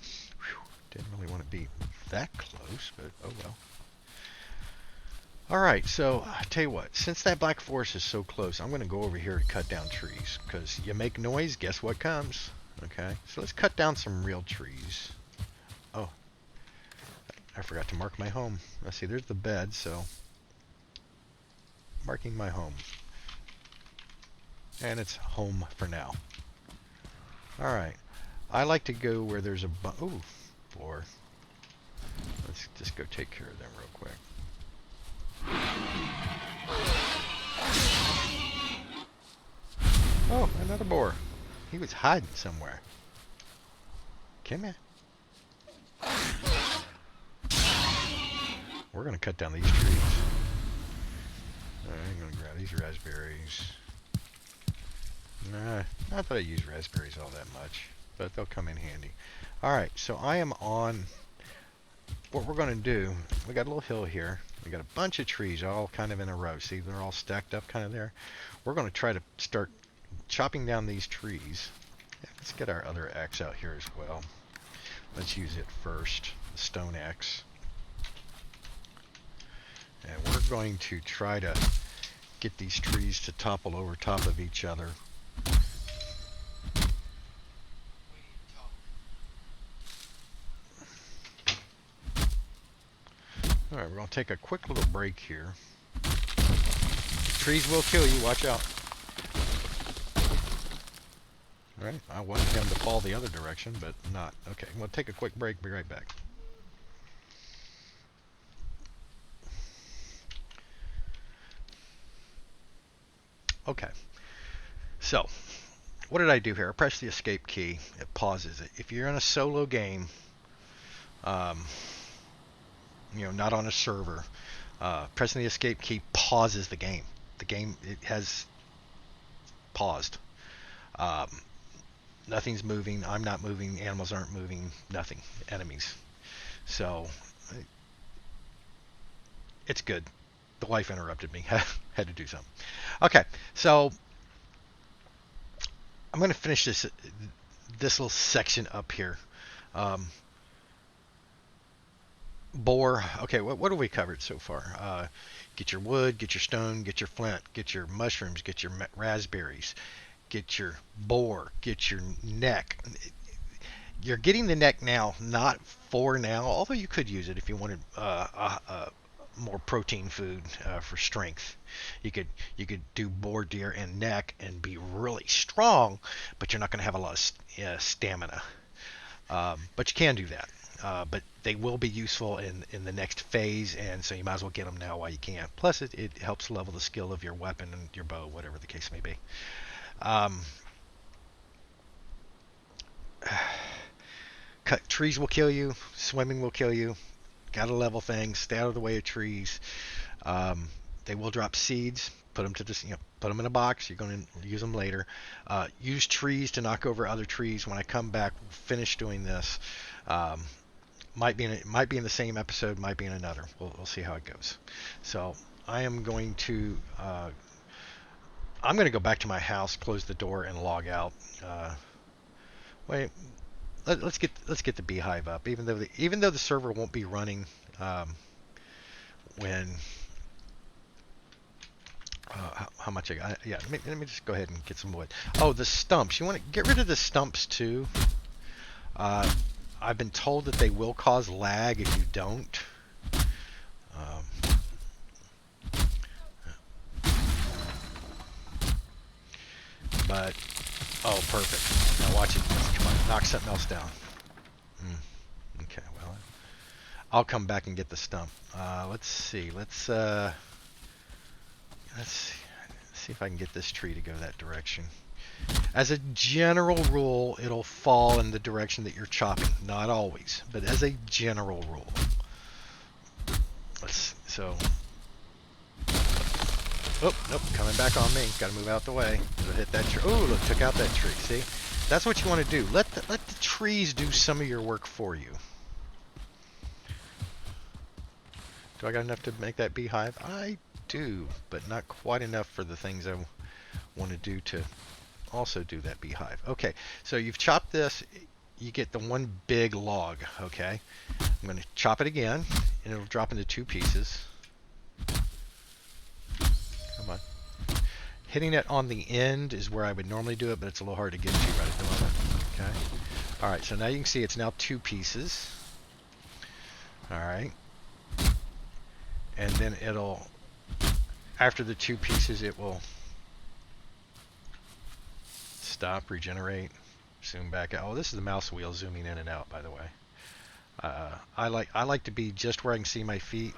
Whew, didn't really want to be that close, but oh well. Alright, so I tell you what, since that black forest is so close, I'm going to go over here to cut down trees, because you make noise, guess what comes? Okay, so let's cut down some real trees. Oh, I forgot to mark my home. Let's see, there's the bed, so marking my home. And it's home for now. Alright, I like to go where there's a floor. Let's just go take care of them real quick. Oh, another boar. He was hiding somewhere. Come here. We're going to cut down these trees. I'm going to grab these raspberries. Nah, not that I use raspberries all that much, but they'll come in handy. Alright, so I am on... What we're going to do, we got a little hill here. We got a bunch of trees all kind of in a row. See, they're all stacked up kind of there. We're going to try to start chopping down these trees. Yeah, let's get our other axe out here as well. Let's use it first, the stone axe. And we're going to try to get these trees to topple over top of each other. Alright, we're going to take a quick little break here. Trees will kill you, watch out. Alright, I wanted him to fall the other direction, but not. Okay, we'll take a quick break, be right back. Okay, so what did I do here? I pressed the escape key, it pauses it. If you're in a solo game, not on a server, pressing the escape key pauses the game. The game, it has paused. nothing's moving. I'm not moving. Animals aren't moving. Nothing. Enemies. So it's good. The wife interrupted me. Had to do something. Okay, so I'm going to finish this little section up here. Um, Boar. Okay, what have we covered so far? Get your wood, get your stone, get your flint, get your mushrooms, get your raspberries, get your boar, get your neck. You're getting the neck now, not for now, although you could use it if you wanted more protein food for strength. You could do boar, deer, and neck and be really strong, but you're not going to have a lot of stamina. But you can do that. But they will be useful in the next phase, and so you might as well get them now while you can. Plus, it helps level the skill of your weapon and your bow, whatever the case may be. Trees will kill you. Swimming will kill you. Got to level things. Stay out of the way of trees. They will drop seeds. Put them to this, put them in a box. You're going to use them later. Use trees to knock over other trees. When I come back, we'll finish doing this. Might be in the same episode. Might be in another. We'll see how it goes. So I am going to go back to my house, close the door, and log out. Wait. Let's get the beehive up. Even though the server won't be running when how much I got. Yeah, let me just go ahead and get some wood. Oh, the stumps. You want to get rid of the stumps too. I've been told that they will cause lag if you don't. But oh, perfect. Now watch it. Come on, knock something else down. Okay, well, I'll come back and get the stump. Let's see. Let's see if I can get this tree to go that direction. As a general rule, it'll fall in the direction that you're chopping. Not always, but as a general rule. Oh, nope, coming back on me. Got to move out the way. It'll hit that tree. Oh, look, took out that tree. See? That's what you want to do. Let the trees do some of your work for you. Do I got enough to make that beehive? I do, but not quite enough for the things I want to do to also do that beehive. Okay, so you've chopped this. You get the one big log, okay? I'm going to chop it again, and it'll drop into two pieces. Come on. Hitting it on the end is where I would normally do it, but it's a little hard to get to right at the moment. Okay. All right, so now you can see it's now two pieces. All right. And then it'll, after the two pieces, it will stop, regenerate, zoom back out. Oh, this is the mouse wheel zooming in and out, by the way. I like to be just where I can see my feet.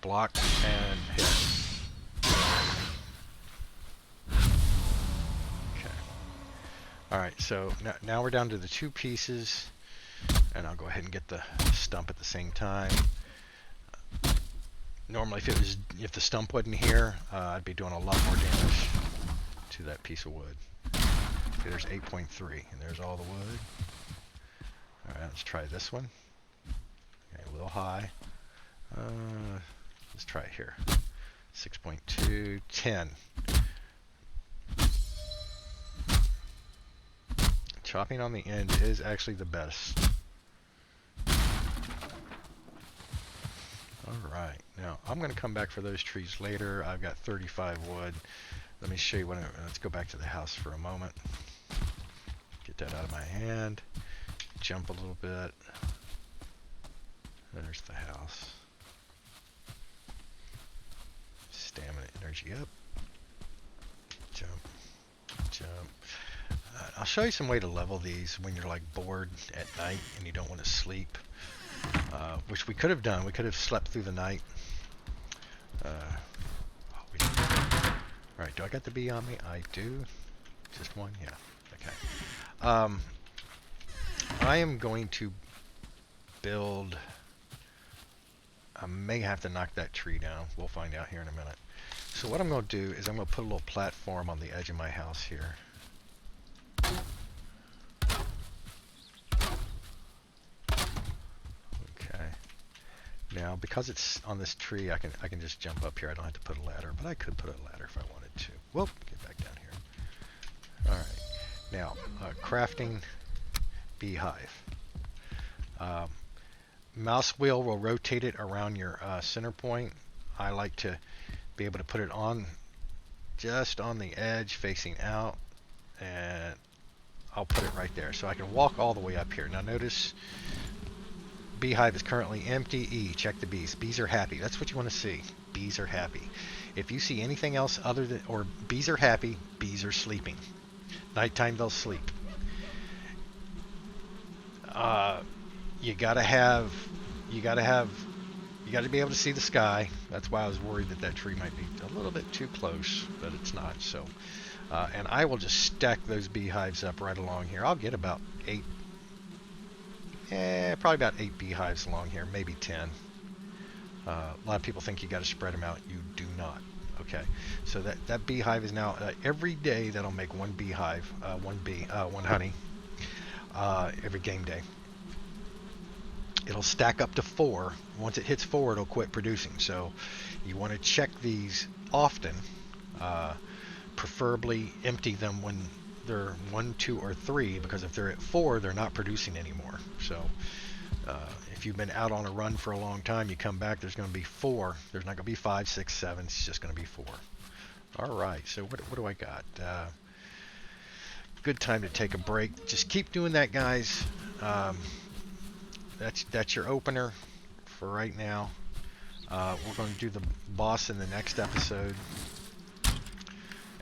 Block and hit. Okay. All right, so now we're down to the two pieces, and I'll go ahead and get the stump at the same time. Normally, if the stump wasn't here, I'd be doing a lot more damage to that piece of wood. Okay, there's 8.3, and there's all the wood. All right, let's try this one. Okay, a little high. Let's try it here. 6.2, 10. Chopping on the end is actually the best. Alright, now I'm going to come back for those trees later. I've got 35 wood. Let me show you let's go back to the house for a moment. Get that out of my hand. Jump a little bit. There's the house. Stamina energy up. Jump. Jump. I'll show you some way to level these when you're like bored at night and you don't want to sleep. Which we could have done. We could have slept through the night. Alright, do I got the bee on me? I do. Just one? Yeah. Okay. I am going to build I may have to knock that tree down. We'll find out here in a minute. So what I'm going to do is I'm going to put a little platform on the edge of my house here. Okay. Now, because it's on this tree, I can just jump up here. I don't have to put a ladder, but I could put a ladder if I wanted to. Whoop, get back down here. All right. Now, crafting beehive. Mouse wheel will rotate it around your center point. I like to be able to put it on just on the edge facing out, and I'll put it right there so I can walk all the way up here. Now notice beehive is currently empty. Check the bees. Bees are happy. That's what you want to see. Bees are happy. If you see anything else other than, or bees are happy, bees are sleeping. Nighttime they'll sleep. You gotta be able to see the sky. That's why I was worried that that tree might be a little bit too close, but it's not. So, and I will just stack those beehives up right along here. I'll get about 8, probably about 8 beehives along here, maybe 10. A lot of people think you got to spread them out. You do not. Okay, so that beehive is now every day that'll make one beehive, one honey, every game day. It'll stack up to 4. Once it hits 4, it'll quit producing. So you want to check these often. Preferably empty them when they're 1, 2, or 3, because if they're at 4, they're not producing anymore. So if you've been out on a run for a long time, you come back, there's going to be 4. There's not going to be 5, 6, 7. It's just going to be 4. All right. So what do I got? Good time to take a break. Just keep doing that, guys. That's your opener for right now. We're going to do the boss in the next episode,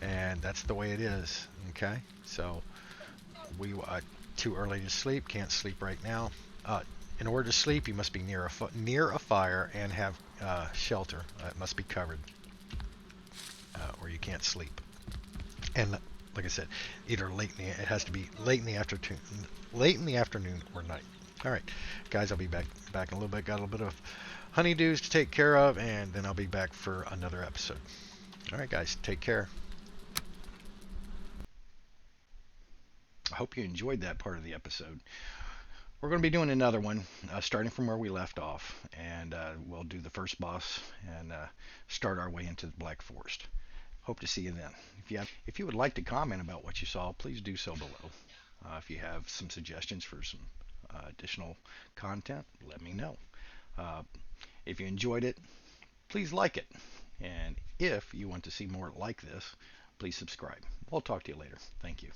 and that's the way it is. Okay, so we too early to sleep. Can't sleep right now. In order to sleep, you must be near a fire and have shelter. It must be covered, or you can't sleep. And like I said, either it has to be late in the afternoon or night. All right, guys, I'll be back in a little bit. Got a little bit of honeydews to take care of, and then I'll be back for another episode. All right, guys, take care. I hope you enjoyed that part of the episode. We're going to be doing another one, starting from where we left off, and we'll do the first boss and start our way into the Black Forest. Hope to see you then. If you would like to comment about what you saw, please do so below. If you have some suggestions for some additional content, let me know. If you enjoyed it, please like it. And if you want to see more like this, please subscribe. We'll talk to you later. Thank you.